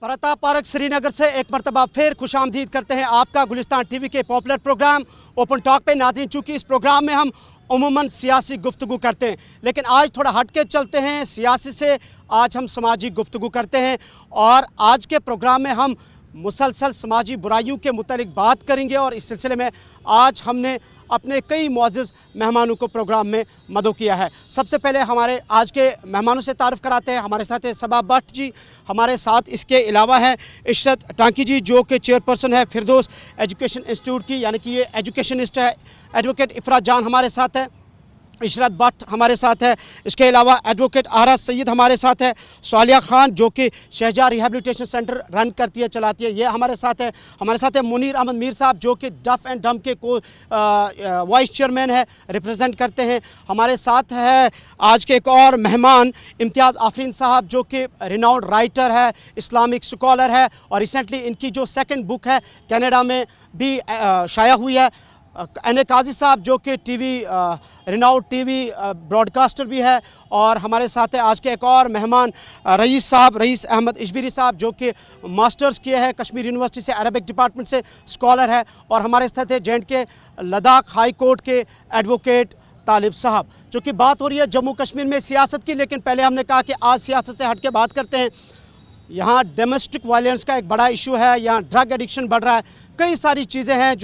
Pratap park Srinagar से एक मरतबा फिर खुशामदीद करते हैं आपका गुलिस्तान टीवी के पॉपुलर प्रोग्राम ओपन टॉक पे। नाज़रीन, चूँकि इस प्रोग्राम में हम उमूमन सियासी गुफ्तगू करते हैं, लेकिन आज थोड़ा हट के चलते हैं सियासी से। आज हम समाजी गुफ्तगू करते हैं और आज के प्रोग्राम में हम मुसलसल समाजी बुराइयों के मुतालिक बात करेंगे। और इस सिलसिले में आज हमने अपने कई मुअज़्ज़ज़ मेहमानों को प्रोग्राम में मदऊ किया है। सबसे पहले हमारे आज के मेहमानों से तारुफ़ कराते हैं। हमारे साथ है सबा भट्ट जी, हमारे साथ इसके अलावा है इशरत टांकी जी जो कि चेयरपर्सन है फिरदौस एजुकेशन इंस्टीट्यूट की, यानी कि ये एजुकेशनिस्ट है। एडवोकेट इफ़रात जान हमारे साथ है, इशरत भट्ट हमारे साथ है। इसके अलावा एडवोकेट आरा सैयद हमारे साथ है। सालिया खान जो कि शहजार रिहेबिलिटेशन सेंटर रन करती है, चलाती है, ये हमारे साथ है। हमारे साथ है मुनीर अहमद मीर साहब जो कि डफ एंड डम के वाइस चेयरमैन है, रिप्रेजेंट करते हैं। हमारे साथ है आज के एक और मेहमान इम्तियाज़ आफरीन साहब जो कि रिनाउंड राइटर है, इस्लामिक स्कॉलर है और रिसेंटली इनकी जो सेकंड बुक है कनाडा में भी शाया हुई है। एन ए काजी साहब जो कि रिनाउंड टीवी ब्रॉडकास्टर भी है। और हमारे साथ है आज के एक और मेहमान रईस साहब, रईस अहमद इशबिरी साहब जो कि मास्टर्स किए हैं कश्मीर यूनिवर्सिटी से, अरबिक डिपार्टमेंट से स्कॉलर है। और हमारे साथ है जेएंड के लद्दाख हाई कोर्ट के एडवोकेट तालिब साहब। चूँकि बात हो रही है जम्मू कश्मीर में सियासत की, लेकिन पहले हमने कहा कि आज सियासत से हट के बात करते हैं। यहाँ डोमेस्टिक वायलेंस का एक बड़ा इशू है, यहाँ ड्रग एडिक्शन बढ़ रहा है, कई सारी चीज़ें हैं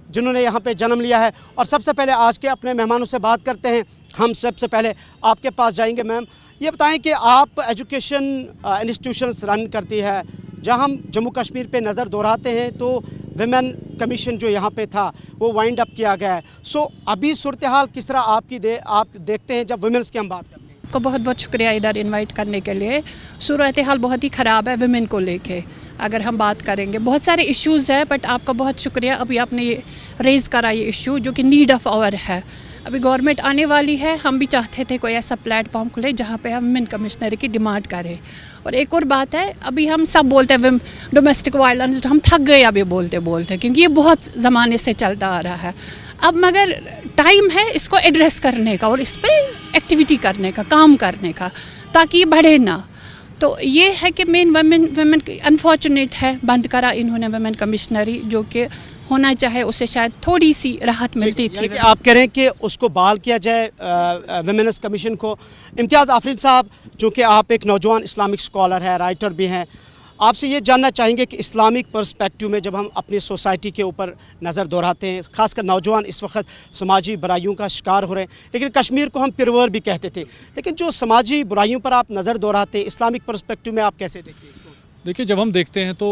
जिन्होंने यहाँ पे जन्म लिया है। और सबसे पहले आज के अपने मेहमानों से बात करते हैं। हम सबसे पहले आपके पास जाएंगे। मैम, ये बताएं कि आप एजुकेशन इंस्टीट्यूशंस रन करती है, जहाँ हम जम्मू कश्मीर पे नज़र दोहराते हैं तो विमेन कमीशन जो यहाँ पे था वो वाइंड अप किया गया है। सो अभी सूरत हाल किस तरह आप देखते हैं जब वुमेन्स की हम बात करते हैं? को बहुत बहुत शुक्रिया इधर इनवाइट करने के लिए। सूरत हाल बहुत ही ख़राब है वुमेन को लेके। अगर हम बात करेंगे बहुत सारे इश्यूज़ है, बट आपका बहुत शुक्रिया अभी आपने ये रेज़ करा ये इशू जो कि नीड ऑफ आवर है। अभी गवर्नमेंट आने वाली है, हम भी चाहते थे कोई ऐसा प्लेटफॉर्म खुले जहाँ पे हम वुमेन कमिश्नरी की डिमांड करें। और एक और बात है, अभी हम सब बोलते हैं डोमेस्टिक वायलेंस, हम थक गए अभी बोलते बोलते, क्योंकि ये बहुत ज़माने से चलता आ रहा है। अब मगर टाइम है इसको एड्रेस करने का और इस पर एक्टिविटी करने का, काम करने का, ताकि ये बढ़े ना। तो ये है कि मेन वुमेन अनफॉर्चुनेट है बंद करा इन्होंने वुमेन कमिश्नरी, जो कि होना चाहे उससे शायद थोड़ी सी राहत मिलती थी। आप कह रहे हैं कि उसको बहाल किया जाए वुमेन्स कमीशन को। इम्तियाज़ आफरीन साहब, चूँकि आप एक नौजवान इस्लामिक स्कॉलर है, राइटर भी हैं, आपसे ये जानना चाहेंगे कि इस्लामिक पर्सपेक्टिव में जब हम अपनी सोसाइटी के ऊपर नज़र दोहराते हैं, ख़ासकर नौजवान इस वक्त समाजी बुराइयों का शिकार हो रहे हैं, लेकिन कश्मीर को हम पिरवर भी कहते थे, लेकिन जो समाजी बुराइयों पर आप नज़र दोहराते हैं इस्लामिक पर्सपेक्टिव में आप कैसे देखते हैं इसको? देखिए, जब हम देखते हैं तो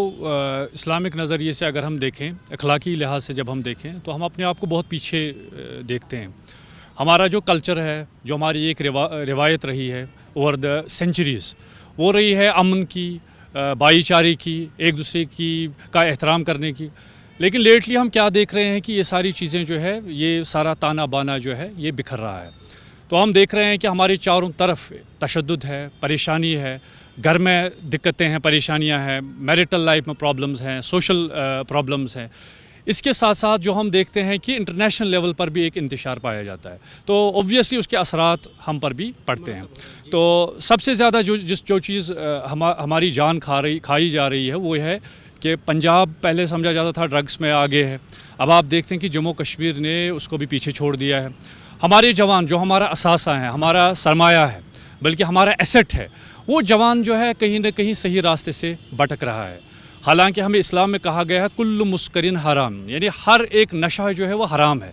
इस्लामिक नज़रिए से अगर हम देखें, अखलाकी लिहाज से जब हम देखें तो हम अपने आप को बहुत पीछे देखते हैं। हमारा जो कल्चर है, जो हमारी एक रिवायत रही है ओवर द सेंचुरीज़, वो रही है अमन की, भाईचारे की, एक दूसरे की का एहतराम करने की। लेकिन लेटली हम क्या देख रहे हैं कि ये सारी चीज़ें जो है, ये सारा ताना बाना जो है ये बिखर रहा है। तो हम देख रहे हैं कि हमारे चारों तरफ तशद्दुद है, परेशानी है, घर में दिक्कतें हैं, परेशानियां हैं, मैरिटल लाइफ में प्रॉब्लम्स हैं, सोशल प्रॉब्लम्स हैं। इसके साथ साथ जो हम देखते हैं कि इंटरनेशनल लेवल पर भी एक इंतशार पाया जाता है, तो ऑब्वियसली उसके असरात हम पर भी पड़ते हैं। तो सबसे ज़्यादा जो चीज़ हमारी जान खाई जा रही है वो है कि पंजाब पहले समझा जाता था ड्रग्स में आगे है, अब आप देखते हैं कि जम्मू कश्मीर ने उसको भी पीछे छोड़ दिया है। हमारे जवान जो हमारा असासा है, हमारा सरमाया है, बल्कि हमारा एसेट है, वो जवान जो है कहीं ना कहीं सही रास्ते से भटक रहा है। हालांकि हमें इस्लाम में कहा गया है कुल्लु मुस्करिन हराम, यानी हर एक नशा जो है वो हराम है।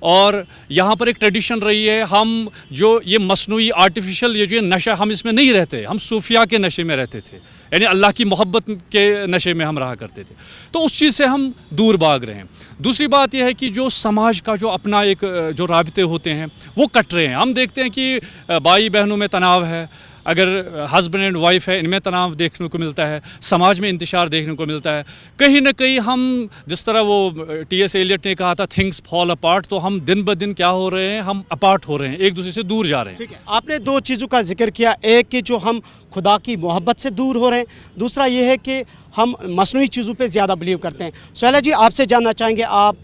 और यहाँ पर एक ट्रेडिशन रही है, हम जो ये मसनूई आर्टिफिशियल ये जो नशा, हम इसमें नहीं रहते, हम सूफिया के नशे में रहते थे, यानी अल्लाह की मोहब्बत के नशे में हम रहा करते थे। तो उस चीज़ से हम दूर भाग रहे हैं। दूसरी बात यह है कि जो समाज का जो अपना एक जो राबिते होते हैं वो कट रहे हैं। हम देखते हैं कि भाई बहनों में तनाव है, अगर हस्बैंड एंड वाइफ है, इनमें तनाव देखने को मिलता है, समाज में इंतशार देखने को मिलता है। कहीं ना कहीं हम, जिस तरह वो टी.एस. एलियट ने कहा था थिंग्स फॉल अपार्ट, तो हम दिन ब दिन क्या हो रहे हैं, हम अपार्ट हो रहे हैं, एक दूसरे से दूर जा रहे हैं। ठीक है, आपने दो चीज़ों का जिक्र किया, एक कि जो हम खुदा की मोहब्बत से दूर हो रहे हैं, दूसरा ये है कि हम मसनूई चीज़ों पे ज़्यादा बिलीव करते हैं। सुहेला जी, आपसे जानना चाहेंगे, आप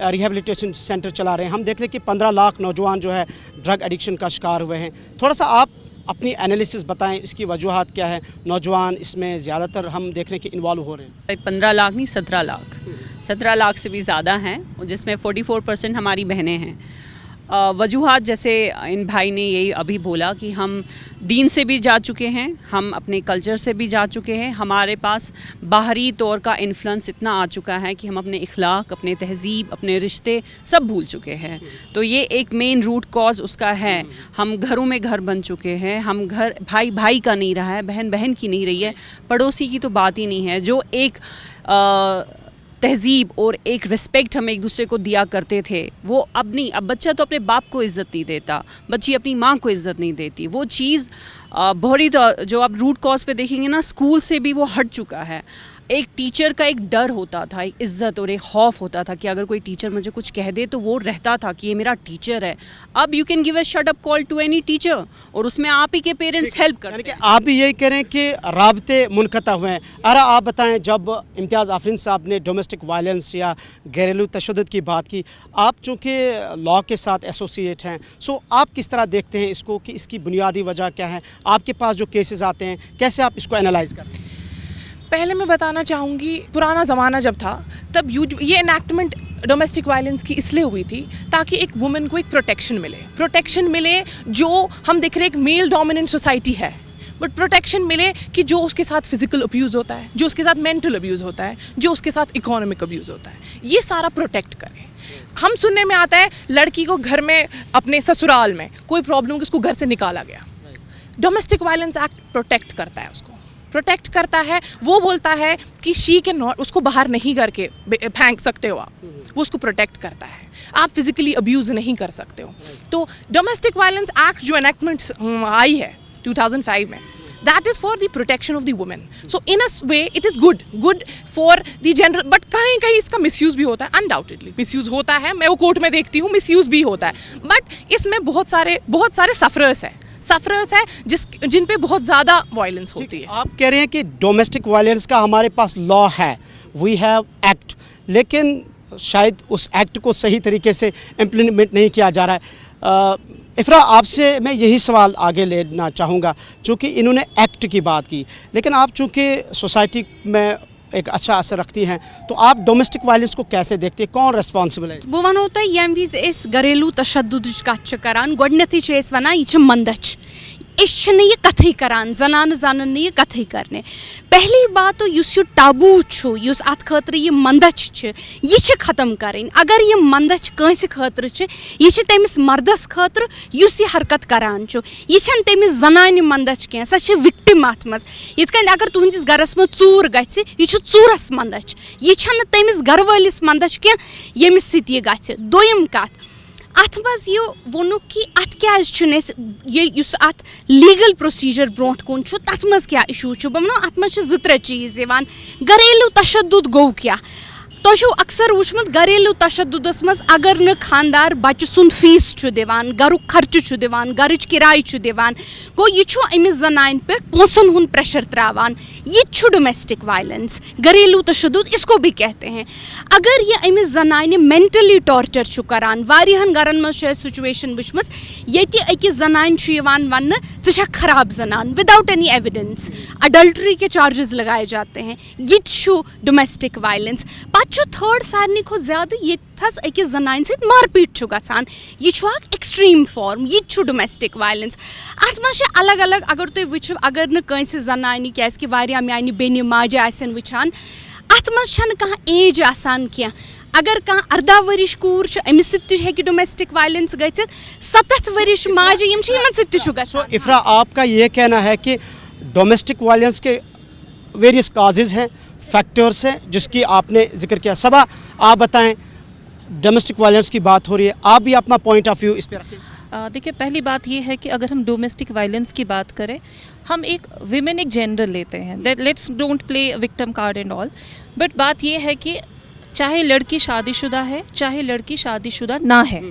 रिहेबिलिटेशन सेंटर चला रहे हैं, हम देख रहे हैं कि 15 लाख नौजवान जो है ड्रग एडिक्शन का शिकार हुए हैं, थोड़ा सा आप अपनी एनालिसिस बताएं, इसकी वजूहात क्या है? नौजवान इसमें ज़्यादातर हम देख रहे हैं कि इन्वॉल्व हो रहे हैं। 15 लाख नहीं 17 लाख से भी ज़्यादा हैं, जिसमें 44% हमारी बहनें हैं। वजूहात जैसे इन भाई ने यही अभी बोला कि हम दीन से भी जा चुके हैं, हम अपने कल्चर से भी जा चुके हैं, हमारे पास बाहरी तौर का इन्फ्लुएंस इतना आ चुका है कि हम अपने इखलाक, अपने तहज़ीब, अपने रिश्ते सब भूल चुके हैं। तो ये एक मेन रूट कॉज उसका है। हम घरों में घर बन चुके हैं, हम घर भाई भाई का नहीं रहा है, बहन बहन की नहीं रही है, पड़ोसी की तो बात ही नहीं है। जो एक तहज़ीब और एक रिस्पेक्ट हम एक दूसरे को दिया करते थे, वो अब नहीं। अब बच्चा तो अपने बाप को इज़्ज़त नहीं देता, बच्ची अपनी माँ को इज़्ज़त नहीं देती। वो चीज़ बहुत ही जो आप रूट कॉज पे देखेंगे ना, स्कूल से भी वो हट चुका है। एक टीचर का एक डर होता था, एक इज़्ज़त और एक खौफ होता था कि अगर कोई टीचर मुझे कुछ कह दे तो वो रहता था कि ये मेरा टीचर है। अब you can give a shut up call to any teacher और उसमें आप ही के पेरेंट्स हेल्प करते हैं। यानी कि आप भी यही कह रहे हैं कि राब्ते मुनक़ता हुए हैं। अरे आप बताएं, जब इम्तियाज़ आफरीन साहब ने डोमेस्टिक वायलेंस या घरेलू तशद्दुद की बात की, आप चूँकि लॉ के साथ एसोसिएट हैं, सो आप किस तरह देखते हैं इसको कि इसकी बुनियादी वजह क्या है? आपके पास जो केसेस आते हैं, कैसे आप इसको एनालाइज करते हैं? पहले मैं बताना चाहूँगी, पुराना ज़माना जब था तब ये इनैक्टमेंट डोमेस्टिक वायलेंस की इसलिए हुई थी ताकि एक वुमेन को एक प्रोटेक्शन मिले जो हम देख रहे हैं एक मेल डोमिनेंट सोसाइटी है, बट प्रोटेक्शन मिले कि जो उसके साथ फिजिकल अब्यूज़ होता है, जो उसके साथ मेंटल अब्यूज़ होता है, जो उसके साथ इकोनॉमिक अब्यूज़ होता है, ये सारा प्रोटेक्ट करें। हम सुनने में आता है लड़की को घर में अपने ससुराल में कोई प्रॉब्लम कि उसको घर से निकाला गया। डोमेस्टिक वायलेंस एक्ट प्रोटेक्ट करता है, उसको प्रोटेक्ट करता है। वो बोलता है कि शी कैन नॉट, उसको बाहर नहीं करके फेंक सकते हो आप, वो उसको प्रोटेक्ट करता है। आप फिजिकली अब्यूज़ नहीं कर सकते हो। तो डोमेस्टिक वायलेंस एक्ट जो एनेक्टमेंट आई है 2005 में, that is for the protection of the women. So in a way it is good for the general, but कहीं कहीं इसका misuse भी होता है, undoubtedly misuse होता है। मैं वो कोर्ट में देखती हूँ misuse भी होता है, but इसमें बहुत सारे सफरर्स है जिन पे बहुत ज़्यादा वायलेंस होती है। आप कह रहे हैं कि डोमेस्टिक वायलेंस का हमारे पास लॉ है, वी हैव एक्ट, लेकिन शायद उस एक्ट को सही तरीके से इम्प्लीमेंट नहीं किया जा रहा है। इफ़रा, आपसे मैं यही सवाल आगे लेना चाहूँगा, चूँकि इन्होंने एक्ट की बात की, लेकिन आप चूँकि सोसाइटी में एक अच्छा असर रखती हैं, तो आप डोमेस्टिक वायलेंस को कैसे देखते हैं? कौन रेस्पॉन्सिबल है? बह वनो तह यम विज एस घरेलू तशद्दुदच कथ करान, गोडनेथी छ एस वनान यह मंदच, यह कथई करान, जनान जानन यह कथई करने। पहली बात तो युस यह टाबू छु, युस अत खतर यह मंदच छ, यह खत्म करें। अगर यह मंदच कंस खतर छ, यह तमिस मर्दस खतर युस यह हरकत करान छु, यह तमिस जनान मंदच कह, सह छ विक्टिम अत मज। यिथ कन अगर तुहंदिस घरस मज चूर गछ, यह चूरस मंदच, यह तमिस घर वालिस मंदच कह यमिस सत यह गछ। दोयम कथ अत मज यह वोनु कि अत क्या अत लीगल प्रोसीजर ब्रोट कुन तथ मज क्या इशू बह वो अत मज 2-3 चीज़ यवान। घरेलू तशद्दुद गो क्या? तो अक्सर वुचमुत घरेलू तशद्दुदस मज अगर न खानदार बच्चे सुंद फीस दिवान, घरुक खर्च दिवान, घरच किराय दिवान, गो यह अमिस जनान पे पोसन हुन प्रेशर त्रावान, यह डोमेस्टिक वायलेंस, घरेलू तशद्दुद इसको भी कहते हैं। अगर यह अमिस जनान मेंटली टॉर्चर करान, वारियाहन घरन मज सिचुएशन वुचमस ये अकिस जनान वन चे खराब जनान विदाउट एनी एविडेंस, अडल्ट्री के चार्जेस लगाए जाते हैं, यह डोमेस्टिक वायलेंस। थर्ड सारे खो ज्यादा ये अकिस जनान सत मारपीट गसान, यह एक्सट्रीम फॉर्म, यह डोमेस्टिक वायलेंस। अत मज अलग अलग अगर तुम वो अगर न कंस जनान क्या माने बेन माजे आसन वुचान, अत मज कह एज आसान क्या। अगर कह 18 वरिश कूर अमिस सत डोमेस्टिक वायलेंस गि 7 वरिश माजे यम सत। इफ़रा, आपका ये कहना है कि डोमेस्टिक वायलेंस के वेरियस काजेज़ हैं, फैक्टर्स हैं, जिसकी आपने जिक्र किया। सबा, आप बताएं, डोमेस्टिक वायलेंस की बात हो रही है, आप भी अपना पॉइंट ऑफ व्यू इस पर रखें। देखिए, पहली बात ये है कि अगर हम डोमेस्टिक वायलेंस की बात करें, हम एक विमेन एक जेंडर लेते हैं, let's don't play victim card and all, but बात ये है कि चाहे लड़की शादीशुदा है, चाहे लड़की शादीशुदा ना है,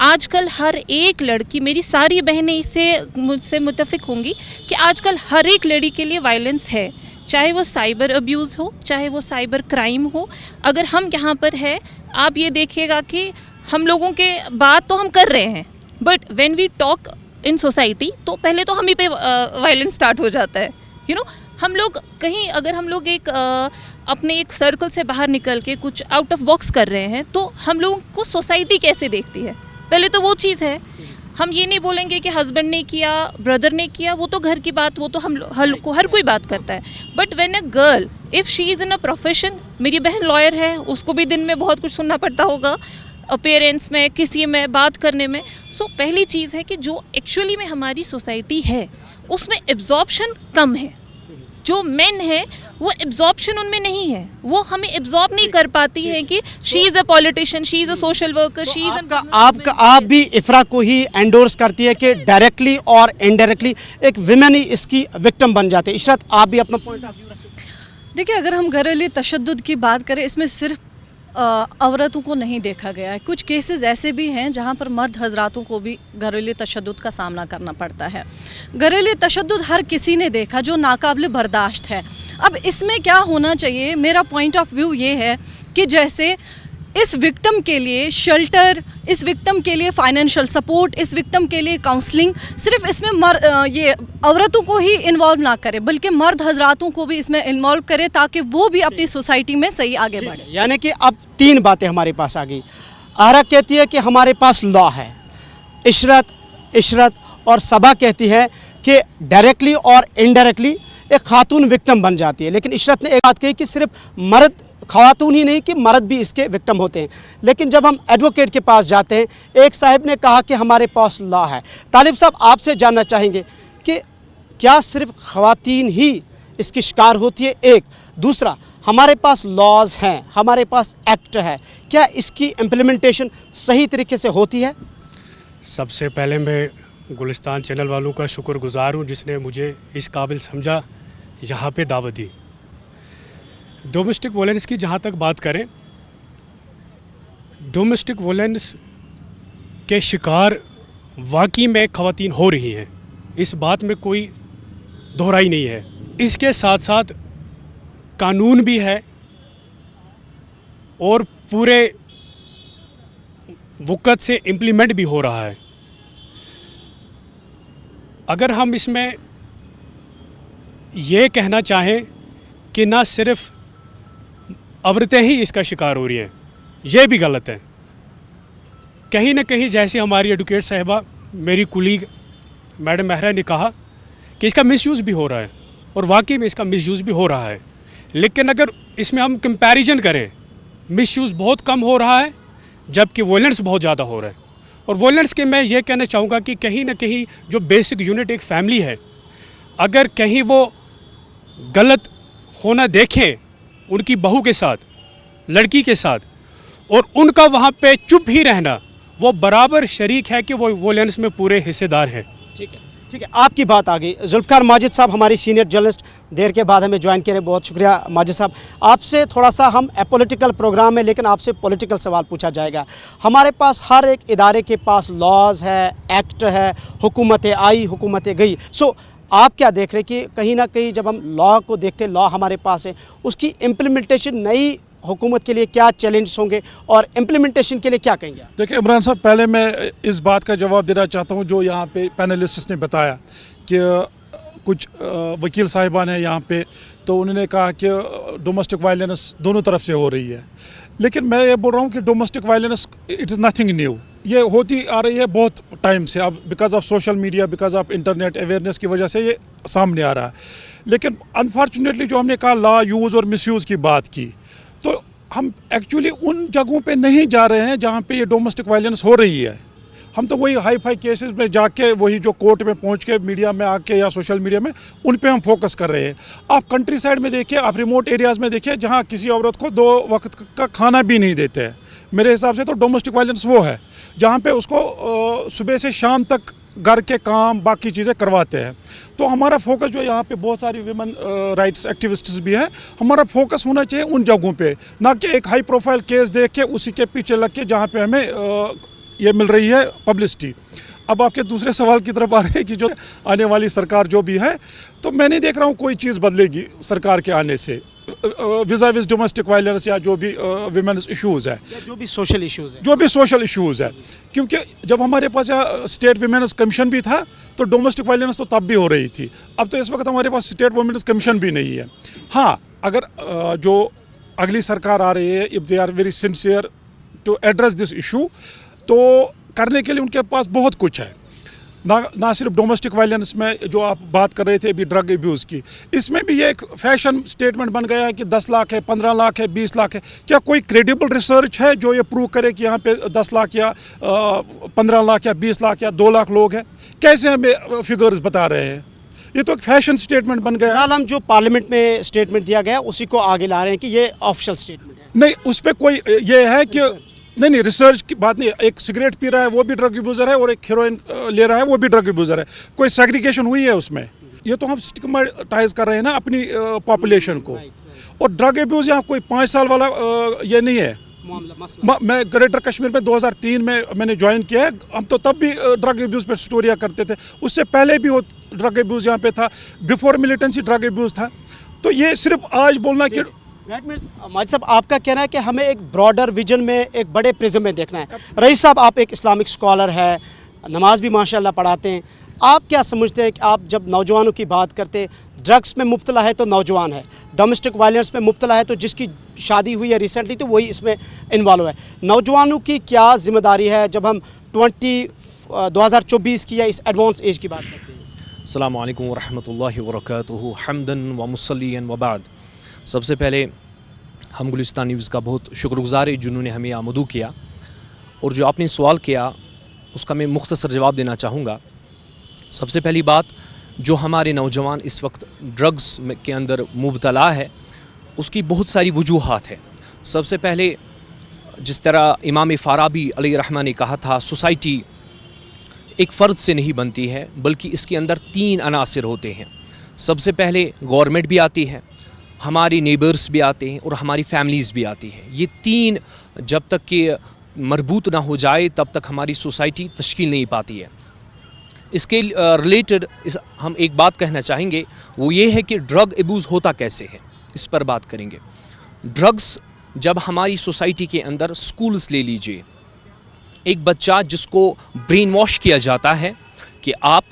आजकल हर एक लड़की, मेरी सारी बहनें इससे मुझसे मुत्तफिक होंगी कि आजकल हर एक लड़की के लिए वायलेंस है, चाहे वो साइबर अब्यूज़ हो, चाहे वो साइबर क्राइम हो। अगर हम यहाँ पर है, आप ये देखिएगा कि हम लोगों के बात तो हम कर रहे हैं, but when we talk in society, तो पहले तो हम ही पे वायलेंस स्टार्ट हो जाता है. यू नो, हम लोग कहीं अगर हम लोग एक अपने एक सर्कल से बाहर निकल के कुछ आउट ऑफ बॉक्स कर रहे हैं, तो हम लोगों को सोसाइटी कैसे देखती है, पहले तो वो चीज़ है. हम ये नहीं बोलेंगे कि हस्बैंड ने किया, ब्रदर ने किया, वो तो घर की बात, वो तो हर कोई बात करता है. But when a girl, if she is in a profession, मेरी बहन लॉयर है, उसको भी दिन में बहुत कुछ सुनना पड़ता होगा, पेरेंट्स में, किसी में बात करने में. सो पहली चीज़ है कि जो एक्चुअली में हमारी सोसाइटी है उसमें एब्जॉर्प्शन कम है. जो मेन है वो एब्जॉर्प्शन उनमें नहीं है, वो हमें एब्जॉर्ब नहीं कर पाती है कि she is a politician, she is a social worker, she is आप भी इफ्रा को ही एंडोर्स करती है कि डायरेक्टली और इनडायरेक्टली एक विमेन ही इसकी विक्टिम बन जाते हैं. इशरत, आप भी अपना पॉइंट ऑफ व्यू रखें. देखिए, अगर हम घरेलू तशद्दुद की बात करें, इसमें सिर्फ औरतों को नहीं देखा गया है. कुछ केसेस ऐसे भी हैं जहां पर मर्द हजरातों को भी घरेलू तशद्दुद का सामना करना पड़ता है. घरेलू तशद्दुद हर किसी ने देखा जो नाकाबिल बर्दाश्त है. अब इसमें क्या होना चाहिए, मेरा पॉइंट ऑफ व्यू ये है कि जैसे इस विक्टिम के लिए शेल्टर, इस विक्टिम के लिए फाइनेंशियल सपोर्ट, इस विक्टिम के लिए काउंसलिंग, सिर्फ इसमें ये औरतों को ही इन्वॉल्व ना करे बल्कि मर्द हजरातों को भी इसमें इन्वॉल्व करे ताकि वो भी अपनी सोसाइटी में सही आगे बढ़े. यानी कि अब 3 बातें हमारे पास आ गई. आरा कहती है कि हमारे पास लॉ है, इशरत और सबा कहती है कि डायरेक्टली और इनडायरेक्टली एक खातून विक्टिम बन जाती है. लेकिन इशरत ने एक बात कही कि सिर्फ मर्द, खातून ही नहीं कि मर्द भी इसके विक्टिम होते हैं. लेकिन जब हम एडवोकेट के पास जाते हैं, एक साहब ने कहा कि हमारे पास लॉ है. तालिब साहब, आपसे जानना चाहेंगे कि क्या सिर्फ ख़वातीन ही इसकी शिकार होती है? एक दूसरा, हमारे पास लॉज हैं, हमारे पास एक्ट है, क्या इसकी इम्प्लीमेंटेशन सही तरीके से होती है? सबसे पहले मैं गुलिस्तान चैनल वालों का शुक्रगुजार हूँ जिसने मुझे इस काबिल समझा, यहाँ पे दावत दी. डोमेस्टिक वोलेंस की जहाँ तक बात करें, डोमेस्टिक वोलेंस के शिकार वाकई में ख़वातीन हो रही हैं, इस बात में कोई दोहराई नहीं है. इसके साथ साथ कानून भी है और पूरे वक़्त से इम्प्लीमेंट भी हो रहा है. अगर हम इसमें ये कहना चाहें कि ना सिर्फ औरतें ही इसका शिकार हो रही हैं, ये भी गलत है. कहीं ना कहीं जैसे हमारी एडवोकेट साहिबा, मेरी कुलीग मैडम महरा ने कहा कि इसका मिसयूज़ भी हो रहा है और वाकई में इसका मिसयूज़ भी हो रहा है. लेकिन अगर इसमें हम कंपैरिजन करें, मिसयूज़ बहुत कम हो रहा है जबकि वोलेंस बहुत ज़्यादा हो रहा है. और वोलेंस के मैं ये कहना चाहूँगा कि कहीं ना कहीं जो बेसिक यूनिट एक फैमिली है, अगर कहीं वो गलत होना देखें उनकी बहू के साथ, लड़की के साथ, और उनका वहाँ पे चुप ही रहना, वो बराबर शरीक है कि वो वोलेंस में पूरे हिस्सेदार हैं. ठीक है, आपकी बात आ गई. जुल्फ़िकार माजिद साहब हमारी सीनियर जर्नलिस्ट, देर के बाद हमें ज्वाइन किए, बहुत शुक्रिया माजिद साहब. आपसे थोड़ा सा, हम पॉलिटिकल प्रोग्राम है लेकिन आपसे पॉलिटिकल सवाल पूछा जाएगा. हमारे पास हर एक इदारे के पास लॉज है, एक्ट है, हुकूमतें आई, हुकूमतें गई. सो आप क्या देख रहे हैं कि कहीं ना कहीं जब हम लॉ को देखते हैं, लॉ हमारे पास है, उसकी इम्प्लीमेंटेशन नई हुकूमत के लिए क्या चैलेंज होंगे और इम्प्लीमेंटेशन के लिए क्या कहेंगे? देखिए इमरान साहब, पहले मैं इस बात का जवाब देना चाहता हूँ जो यहाँ पे पैनलिस्ट्स ने बताया कि कुछ वकील साहिबान हैं यहाँ पे, तो उन्होंने कहा कि डोमेस्टिक वायलेंस दोनों तरफ से हो रही है. लेकिन मैं ये बोल रहा हूँ कि domestic violence it is nothing new, ये होती आ रही है बहुत टाइम से. अब because of social media, because of internet awareness की वजह से ये सामने आ रहा है. लेकिन अनफॉर्चुनेटली जो हमने कहा लॉ यूज़ और मिसयूज़ की बात की, तो हम एक्चुअली उन जगहों पे नहीं जा रहे हैं जहाँ पे ये डोमेस्टिक वायलेंस हो रही है. हम तो वही हाई फाई केसेस में जाके, वही जो कोर्ट में पहुँच के, मीडिया में आके या सोशल मीडिया में, उन पे हम फोकस कर रहे हैं. आप कंट्री साइड में देखिए, आप रिमोट एरियाज़ में देखिए जहाँ किसी औरत को 2 वक्त का खाना भी नहीं देते हैं. मेरे हिसाब से तो डोमेस्टिक वायलेंस वो है जहाँ पे उसको सुबह से शाम तक घर के काम, बाकी चीज़ें करवाते हैं. तो हमारा फोकस जो यहाँ पे बहुत सारी विमेन राइट्स एक्टिविस्ट्स भी हैं, हमारा फोकस होना चाहिए उन जगहों पे, ना कि एक हाई प्रोफाइल केस देख के उसी के पीछे लग के जहाँ पे हमें ये मिल रही है पब्लिसिटी. अब आपके दूसरे सवाल की तरफ आ रहे हैं कि जो आने वाली सरकार जो भी है, तो मैं नहीं देख रहा हूँ कोई चीज़ बदलेगी सरकार के आने से विज़ा विज़ डोमेस्टिक वायलेंस या जो भी विमेंस इश्यूज़ है, जो भी सोशल इश्यूज़ है, जो भी सोशल इश्यूज़ है। क्योंकि जब हमारे पास यहाँ स्टेट विमेंस कमीशन भी था तो डोमेस्टिक वायलेंस तो तब भी हो रही थी। अब तो इस वक्त हमारे पास स्टेट वुमेन्स कमीशन भी नहीं है। हाँ, अगर जो अगली सरकार आ रही है, if they are very sincere to address this issue, तो करने के लिए उनके पास बहुत कुछ है। ना सिर्फ डोमेस्टिक वायलेंस में जो आप बात कर रहे थे अभी ड्रग एब्यूज़ की, इसमें भी ये एक फैशन स्टेटमेंट बन गया है कि 10 लाख है, 15 लाख है, 20 लाख है। क्या कोई क्रेडिबल रिसर्च है जो ये प्रूव करे कि यहाँ पे 10 लाख या 15 लाख या 20 लाख या 2 लाख लोग हैं? कैसे हमें फिगर्स बता रहे हैं? ये तो एक फैशन स्टेटमेंट बन गया। फिलहाल हम जो पार्लियामेंट में स्टेटमेंट दिया गया उसी को आगे ला रहे हैं कि ये ऑफिशियल स्टेटमेंट है। नहीं, उस पर कोई ये है कि नहीं रिसर्च की बात नहीं। एक सिगरेट पी रहा है वो भी ड्रग यूज़र है और एक हेरोइन ले रहा है वो भी ड्रग यूज़र है। कोई सेग्रीगेशन हुई है उसमें? ये तो हम स्टिग्मेटाइज कर रहे हैं ना अपनी पॉपुलेशन को। और ड्रग एब्यूज़ यहाँ कोई 5 साल वाला ये नहीं है। मैं ग्रेटर कश्मीर में 2003 में मैंने ज्वाइन किया है। हम तो तब भी ड्रग एब्यूज़ पर स्टोरियाँ करते थे। उससे पहले भी ड्रग एब्यूज़ यहाँ पे था, बिफोर मिलिटेंसी ड्रग एब्यूज़ था। तो ये सिर्फ आज बोलना कि माजिद साहब, आपका कहना है कि हमें एक ब्रॉडर विजन में, एक बड़े प्रिज्म में देखना है। रईस साहब, आप एक इस्लामिक स्कॉलर है, नमाज भी माशाल्लाह पढ़ाते हैं। आप क्या समझते हैं कि आप जब नौजवानों की बात करते हैं, ड्रग्स में मुब्तला है तो नौजवान है, डोमेस्टिक वायलेंस में मुब्तला है तो जिसकी शादी हुई है रिसेंटली तो वही इसमें इन्वॉल्व है, नौजवानों की क्या जिम्मेदारी है जब हम 2024 की या इस एडवांस एज की बात करते हैं? अस्सलामु अलैकुम वरहमतुल्लाहि वबरकातुहू, हम्दन व मुसल्लियन व बाद। सबसे पहले हम गुलिस्तान न्यूज़ का बहुत शुक्रगुज़ार है जिन्होंने हमें आमदू किया, और जो आपने सवाल किया उसका मैं मुख्तसर जवाब देना चाहूँगा। सबसे पहली बात, जो हमारे नौजवान इस वक्त ड्रग्स के अंदर मुबतला है उसकी बहुत सारी वजूहात है। सबसे पहले, जिस तरह इमाम फ़ाराबी अलैहिर्रहमा ने कहा था, सोसाइटी एक फ़र्द से नहीं बनती है बल्कि इसके अंदर 3 अनासिर होते हैं। सबसे पहले गवर्नमेंट भी आती है, हमारी नेबर्स भी आते हैं और हमारी फैमिलीज़ भी आती हैं। ये 3 जब तक कि मरबूत ना हो जाए तब तक हमारी सोसाइटी तश्कील नहीं पाती है। इसके रिलेटेड हम एक बात कहना चाहेंगे, वो ये है कि ड्रग एब्यूज़ होता कैसे है, इस पर बात करेंगे। ड्रग्स जब हमारी सोसाइटी के अंदर, स्कूल्स ले लीजिए, एक बच्चा जिसको ब्रेन वॉश किया जाता है कि आप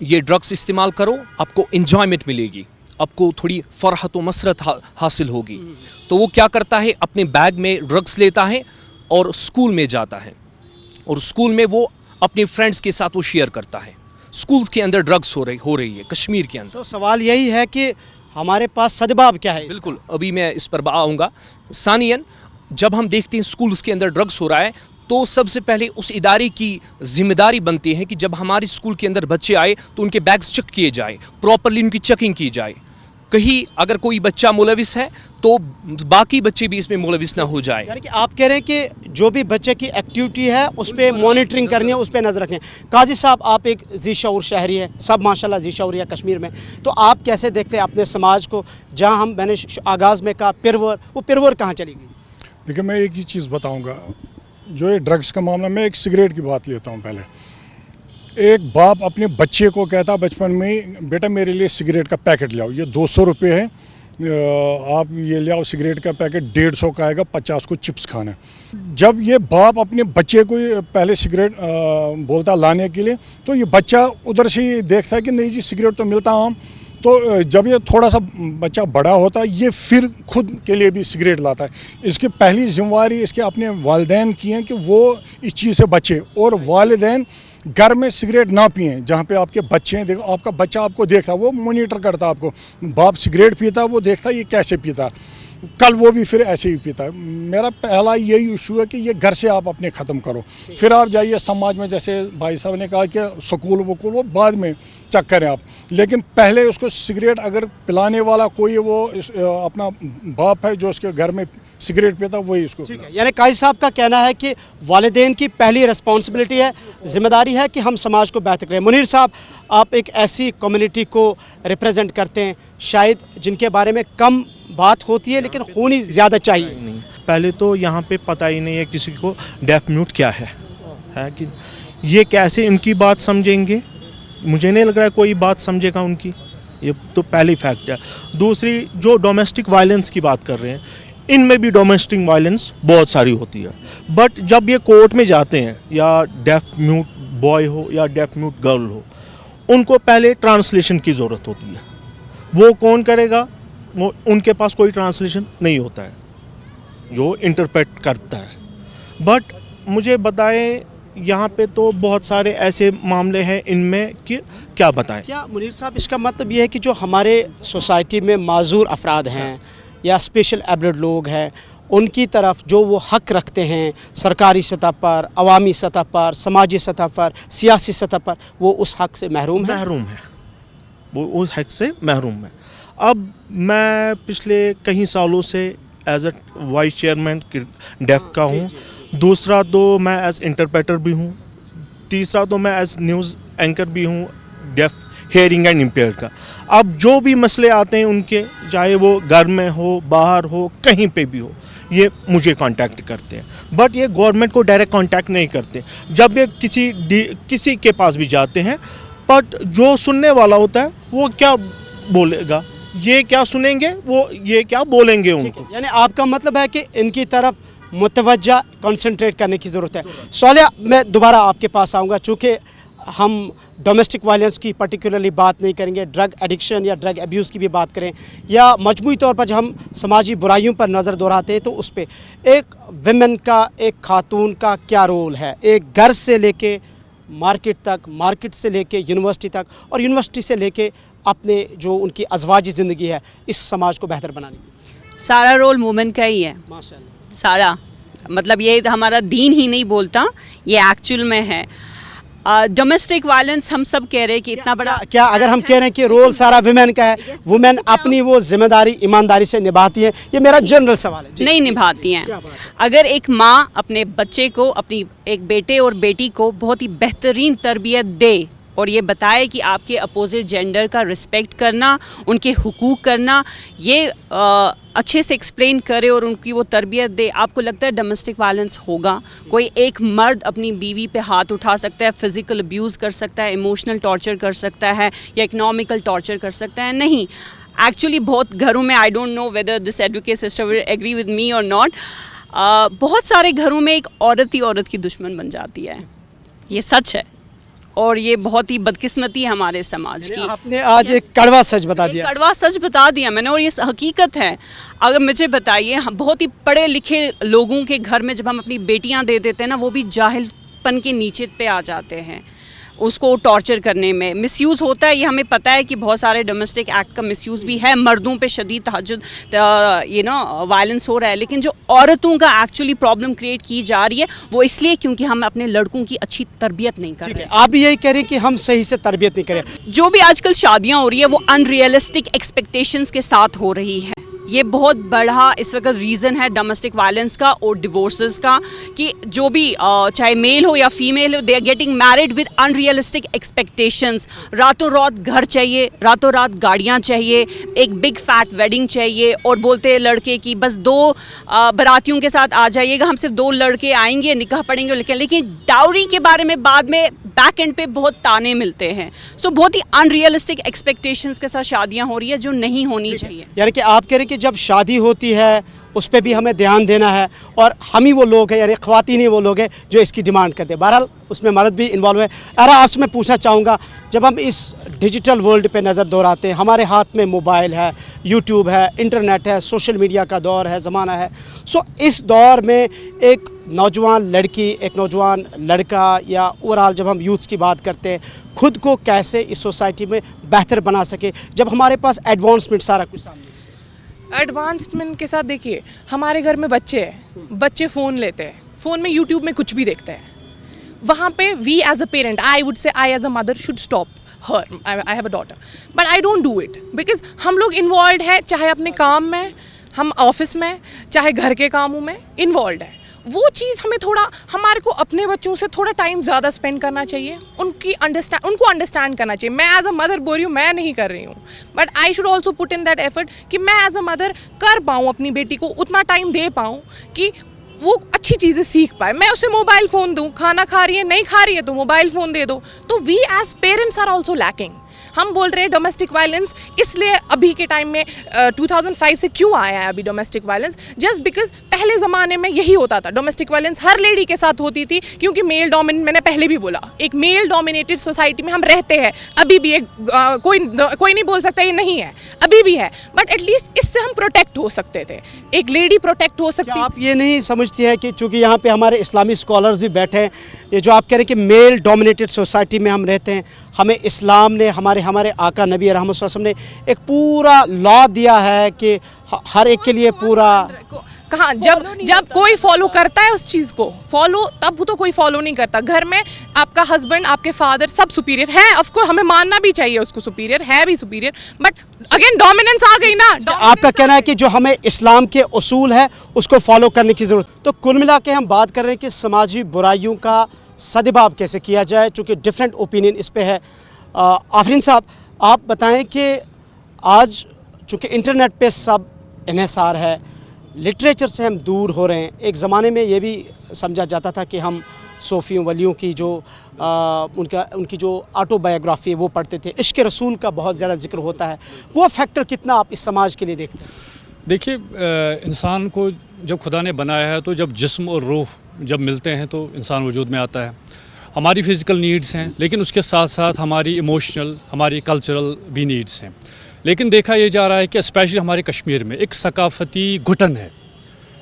ये ड्रग्स इस्तेमाल करो, आपको एंजॉयमेंट मिलेगी, आपको थोड़ी फ़रहत व मसरत हासिल होगी, तो वो क्या करता है, अपने बैग में ड्रग्स लेता है और स्कूल में जाता है, और स्कूल में वो अपने फ्रेंड्स के साथ वो शेयर करता है। स्कूल्स के अंदर ड्रग्स हो रही है कश्मीर के अंदर। तो सवाल यही है कि हमारे पास सदबाब क्या है? बिल्कुल, अभी मैं इस पर आऊँगा। सानियन, जब हम देखते हैं स्कूल्स के अंदर ड्रग्स हो रहा है तो सबसे पहले उस इदारे की जिम्मेदारी बनती है कि जब हमारे स्कूल के अंदर बच्चे आए तो उनके बैग्स चेक किए जाए, प्रॉपरली उनकी चेकिंग की जाए। कहीं अगर कोई बच्चा मुलविस है तो बाकी बच्चे भी इसमें मुलविस ना हो जाए। यानी कि आप कह रहे हैं कि जो भी बच्चे की एक्टिविटी है उस पर मॉनिटरिंग करनी है, उस पर नज़र रखें। काजी साहब, आप एक जी शऊर शहरी है, सब माशाल्लाह जी शऊर है कश्मीर में, तो आप कैसे देखते हैं अपने समाज को, जहाँ मैंने आगाज़ में कहा पिरवर, वो पिरवर कहाँ चली गई? देखिए, मैं एक ही चीज़ बताऊँगा, जो ये ड्रग्स का मामला, मैं एक सिगरेट की बात लेता हूँ। पहले एक बाप अपने बच्चे को कहता बचपन में, बेटा मेरे लिए सिगरेट का पैकेट ले आओ, ये 200 रुपये है, आप ये ले आओ सिगरेट का पैकेट, 150 का आएगा, 50 को चिप्स खाना है। जब ये बाप अपने बच्चे को पहले सिगरेट बोलता लाने के लिए, तो ये बच्चा उधर से ही देखता है कि नहीं जी सिगरेट तो मिलता आम। तो जब ये थोड़ा सा बच्चा बड़ा होता है, ये फिर खुद के लिए भी सिगरेट लाता है। इसकी पहली जिम्मेवारी इसके अपने वालिदैन की है कि वो इस चीज़ से बचे, और वालिदैन घर में सिगरेट ना पिएं। जहाँ पे आपके बच्चे हैं, देखो आपका बच्चा आपको देखता, वो मॉनिटर करता आपको, बाप सिगरेट पीता, वो देखता ये कैसे पीता, कल वो भी फिर ऐसे ही पीता है। मेरा पहला यही इशू है कि ये घर से आप अपने ख़त्म करो, फिर आप जाइए समाज में, जैसे भाई साहब ने कहा कि स्कूल वकूल वो बाद में चेक करें आप, लेकिन पहले उसको सिगरेट अगर पिलाने वाला कोई वो अपना बाप है जो उसके घर में सिगरेट पीता, वही उसको। ठीक है, यानी काजी साहब का कहना है कि वालिदैन की पहली रिस्पॉन्सिबिलिटी है, जिम्मेदारी है कि हम समाज को बेहतर करें। मुनीर साहब, आप एक ऐसी कम्युनिटी को रिप्रेजेंट करते हैं शायद जिनके बारे में कम बात होती है लेकिन होनी ज़्यादा चाहिए। नहीं, पहले तो यहाँ पे पता ही नहीं है किसी को डेफ म्यूट क्या है कि یہ کیسے ان کی بات سمجھیں گے؟ مجھے نہیں لگ رہا ہے کوئی بات سمجھے گا ان کی. یہ تو پہلی فیکٹ ہے. دوسری جو ڈومیسٹک وائلنس کی بات کر رہے ہیں, ان میں بھی ڈومیسٹک وائلنس بہت ساری ہوتی ہے, بٹ جب یہ کورٹ میں جاتے ہیں, یا ڈیف میوٹ بوائے ہو یا ڈیف میوٹ گرل ہو, ان کو پہلے ٹرانسلیشن کی ضرورت ہوتی ہے. وہ کون کرے گا؟ وہ ان کے پاس کوئی ٹرانسلیشن نہیں ہوتا ہے جو انٹرپریٹ کرتا ہے. بٹ مجھے بتائیں, یہاں پہ تو بہت سارے ایسے معاملے ہیں ان میں کہ کیا بتائیں. کیا منیر صاحب اس کا مطلب یہ ہے کہ جو ہمارے سوسائٹی میں معذور افراد ہیں یا اسپیشل ایبلڈ لوگ ہیں, ان کی طرف جو وہ حق رکھتے ہیں سرکاری سطح پر, عوامی سطح پر, سماجی سطح پر, سیاسی سطح پر, وہ اس حق سے محروم ہے؟ محروم ہے, وہ اس حق سے محروم ہے. اب میں پچھلے کئی سالوں سے ایز اے وائس چیئرمین ڈیف کا ہوں. دوسرا تو میں ایز انٹرپریٹر بھی ہوں. تیسرا تو میں ایز نیوز اینکر بھی ہوں ڈیف ہیئرنگ اینڈ امپیئر کا. اب جو بھی مسئلے آتے ہیں ان کے, چاہے وہ گھر میں ہو, باہر ہو, کہیں پہ بھی ہو, یہ مجھے کانٹیکٹ کرتے ہیں. بٹ یہ گورنمنٹ کو ڈائریکٹ کانٹیکٹ نہیں کرتے. جب یہ کسی کے پاس بھی جاتے ہیں, بٹ جو سننے والا ہوتا ہے وہ کیا بولے گا, یہ کیا سنیں گے, وہ یہ کیا بولیں گے ان کو. یعنی آپ کا مطلب ہے کہ ان کی طرف متوجہ کنسنٹریٹ کرنے کی ضرورت ہے. صالح, میں دوبارہ آپ کے پاس آؤں گا, چونکہ ہم ڈومیسٹک وائلنس کی پرٹیکولرلی بات نہیں کریں گے, ڈرگ ایڈکشن یا ڈرگ ایبیوز کی بھی بات کریں, یا مجموعی طور پر جب ہم سماجی برائیوں پر نظر دہراتے ہیں تو اس پہ ایک ویمن کا, ایک خاتون کا کیا رول ہے, ایک گھر سے لے کے مارکیٹ تک, مارکیٹ سے لے کے یونیورسٹی تک, اور یونیورسٹی سے لے کے اپنے جو ان کی ازواجی زندگی ہے اس سماج کو بہتر بنانے میں. سارا رول وومن کا ہی ہے, ماشاءاللہ. سارا, مطلب یہ ہمارا دین ہی نہیں بولتا, یہ ایکچول میں ہے. ڈومیسٹک وائلنس ہم سب کہہ رہے ہیں کہ اتنا بڑا, کیا اگر ہم کہہ رہے ہیں کہ رول سارا ویمن کا ہے, ویمن اپنی وہ ذمہ داری ایمانداری سے نبھاتی ہیں؟ یہ میرا جنرل سوال ہے. نہیں نبھاتی ہیں. اگر ایک ماں اپنے بچے کو, اپنی ایک بیٹے اور بیٹی کو بہت ہی بہترین تربیت دے اور یہ بتائے کہ آپ کے اپوزٹ جینڈر کا رسپیکٹ کرنا, ان کے حقوق کرنا, یہ اچھے سے ایکسپلین کرے اور ان کی وہ تربیت دے, آپ کو لگتا ہے ڈومیسٹک وائلنس ہوگا؟ کوئی ایک مرد اپنی بیوی پہ ہاتھ اٹھا سکتا ہے, فزیکل ابیوز کر سکتا ہے, ایموشنل ٹارچر کر سکتا ہے, یا اکنامیکل ٹارچر کر سکتا ہے؟ نہیں. ایکچولی بہت گھروں میں, I don't know whether this advocate sister will agree with me اور ناٹ, بہت سارے گھروں میں ایک عورت ہی عورت کی دشمن بن جاتی ہے. یہ سچ ہے, اور یہ بہت ہی بدقسمتی ہے ہمارے سماج کی. آپ نے آج ایک کڑوا سچ بتا دیا. کڑوا سچ بتا دیا میں نے, اور یہ حقیقت ہے. اگر مجھے بتائیے, بہت ہی پڑھے لکھے لوگوں کے گھر میں جب ہم اپنی بیٹیاں دے دیتے ہیں نا, وہ بھی جاہل پن کے نیچے پہ آ جاتے ہیں, اس کو ٹارچر کرنے میں مس یوز ہوتا ہے. یہ ہمیں پتہ ہے کہ بہت سارے ڈومیسٹک ایکٹ کا مس یوز بھی ہے, مردوں پہ شدید تہجد وائلنس ہو رہا ہے, لیکن جو عورتوں کا ایکچولی پرابلم کریٹ کی جا رہی ہے وہ اس لیے کیونکہ ہم اپنے لڑکوں کی اچھی تربیت نہیں کر رہے. آپ بھی یہی کہہ رہے ہیں کہ ہم صحیح سے تربیت نہیں کریں. جو بھی آج کل شادیاں ہو رہی ہیں وہ ان ریئلسٹک ایکسپیکٹیشنز کے ساتھ ہو رہی ہیں. یہ بہت بڑا اس وقت ریزن ہے ڈومیسٹک وائلنس کا اور ڈیورسز کا, کہ جو بھی چاہے میل ہو یا فیمیل ہو, they are getting married with unrealistic expectations. راتوں رات گھر چاہیے, راتوں رات گاڑیاں چاہیے, ایک بگ فیٹ ویڈنگ چاہیے, اور بولتے ہیں لڑکے کی بس 2 براتیوں کے ساتھ آ جائیے گا, ہم صرف 2 لڑکے آئیں گے, نکاح پڑیں گے. لیکن ڈاوری کے بارے میں بعد میں بیک اینڈ پہ بہت تانے ملتے ہیں. سو بہت ہی ان ریئلسٹک ایکسپیکٹیشنز کے ساتھ شادیاں ہو رہی ہیں جو نہیں ہونی چاہیے. یعنی کہ آپ کہہ رہے ہیں کہ جب شادی ہوتی ہے اس پہ بھی ہمیں دھیان دینا ہے, اور ہم ہی وہ لوگ ہیں, یعنی خواتین ہی وہ لوگ ہیں جو اس کی ڈیمانڈ کرتے ہیں. بہرحال اس میں مرد بھی انوالو ہے. آپ سے میں پوچھنا چاہوں گا, جب ہم اس ڈیجیٹل ورلڈ پہ نظر دوڑاتے ہیں, ہمارے ہاتھ میں موبائل ہے, یوٹیوب ہے, انٹرنیٹ ہے, سوشل میڈیا کا دور ہے, زمانہ ہے, سو اس دور میں ایک نوجوان لڑکی, ایک نوجوان لڑکا, یا اوورآل جب ہم یوتھس کی بات کرتے ہیں, خود کو کیسے اس سوسائٹی میں بہتر بنا سکے جب ہمارے پاس ایڈوانسمنٹ سارا کچھ سامنے؟ ایڈوانسمنٹ کے ساتھ دیکھیے, ہمارے گھر میں بچے ہیں, بچے فون لیتے ہیں, فون میں یوٹیوب میں کچھ بھی دیکھتے ہیں. وہاں پہ we as a parent, I would say I as a mother should stop her. I have a daughter but I don't do it, because ہم لوگ انوالوڈ ہیں, چاہے اپنے کام میں, ہم آفس میں, چاہے گھر کے کاموں میں انوالوڈ ہیں. وہ چیز ہمیں تھوڑا, ہمارے کو اپنے بچوں سے تھوڑا ٹائم زیادہ اسپینڈ کرنا چاہیے, ان کو انڈرسٹینڈ کرنا چاہیے. میں ایز اے مدر بول رہی ہوں, میں نہیں کر رہی ہوں, but I should also put in that effort کہ میں ایز اے مدر کر پاؤں, اپنی بیٹی کو اتنا ٹائم دے پاؤں کہ وہ اچھی چیزیں سیکھ پائے. میں اسے موبائل فون دوں, کھانا کھا رہی ہے نہیں کھا رہی ہے تو موبائل فون دے دو. تو we as parents are also lacking. ہم بول رہے ہیں ڈومیسٹک وائلنس اس لیے ابھی کے ٹائم میں 2005 سے کیوں آیا ہے ابھی ڈومیسٹک وائلنس, جسٹ بیکاز پہلے زمانے میں یہی ہوتا تھا. ڈومیسٹک وائلنس ہر لیڈی کے ساتھ ہوتی تھی کیونکہ میل ڈومینیٹ, میں نے پہلے بھی بولا, ایک میل ڈومینیٹڈ سوسائٹی میں ہم رہتے ہیں ابھی بھی. کوئی نہیں بول سکتا یہ نہیں ہے, ابھی بھی ہے, بٹ ایٹ لیسٹ اس سے ہم پروٹیکٹ ہو سکتے تھے, ایک لیڈی پروٹیکٹ ہو سکتی. آپ یہ نہیں سمجھتی ہے کہ چونکہ یہاں پہ ہمارے اسلامی اسکالرز بھی بیٹھے ہیں, یہ جو آپ کہہ رہے ہیں کہ میل ڈومینیٹڈ سوسائٹی میں ہم رہتے ہیں, ہمیں اسلام نے, ہمارے آقا نبی رحمۃ صلی اللہ علیہ وسلم نے ایک پورا لا دیا ہے کہ ہر ایک کے لیے پورا. کہاں جب کوئی فالو کرتا ہے اس چیز کو فالو, تب تو کوئی فالو نہیں کرتا. گھر میں آپ کا ہسبینڈ, آپ کے فادر سب سپیریئر ہے, آف کورس ہمیں ماننا بھی چاہیے اس کو, سپیریئر ہے بھی سپیریئر, بٹ اگین ڈومیننس آ گئی نا. آپ کا کہنا ہے کہ جو ہمیں اسلام کے اصول ہے اس کو فالو کرنے کی ضرورت. تو کل ملا کے ہم بات کر رہے ہیں کہ سماجی برائیوں کا سدباب کیسے کیا جائے, چونکہ ڈفرینٹ اوپینین اس پہ ہے. آفرین صاحب آپ بتائیں کہ آج چونکہ انٹرنیٹ پہ سب انحصار ہے, لٹریچر سے ہم دور ہو رہے ہیں. ایک زمانے میں یہ بھی سمجھا جاتا تھا کہ ہم صوفیوں ولیوں کی جو ان کی جو آٹو بایوگرافی ہے وہ پڑھتے تھے, عشق رسول کا بہت زیادہ ذکر ہوتا ہے. وہ فیکٹر کتنا آپ اس سماج کے لیے دیکھتے ہیں؟ دیکھیے انسان کو جب خدا نے بنایا ہے تو جب جسم اور روح جب ملتے ہیں تو انسان وجود میں آتا ہے. ہماری فزیکل نیڈز ہیں لیکن اس کے ساتھ ساتھ ہماری ایموشنل, ہماری کلچرل بھی نیڈز ہیں. لیکن دیکھا یہ جا رہا ہے کہ اسپیشلی ہمارے کشمیر میں ایک ثقافتی گھٹن ہے,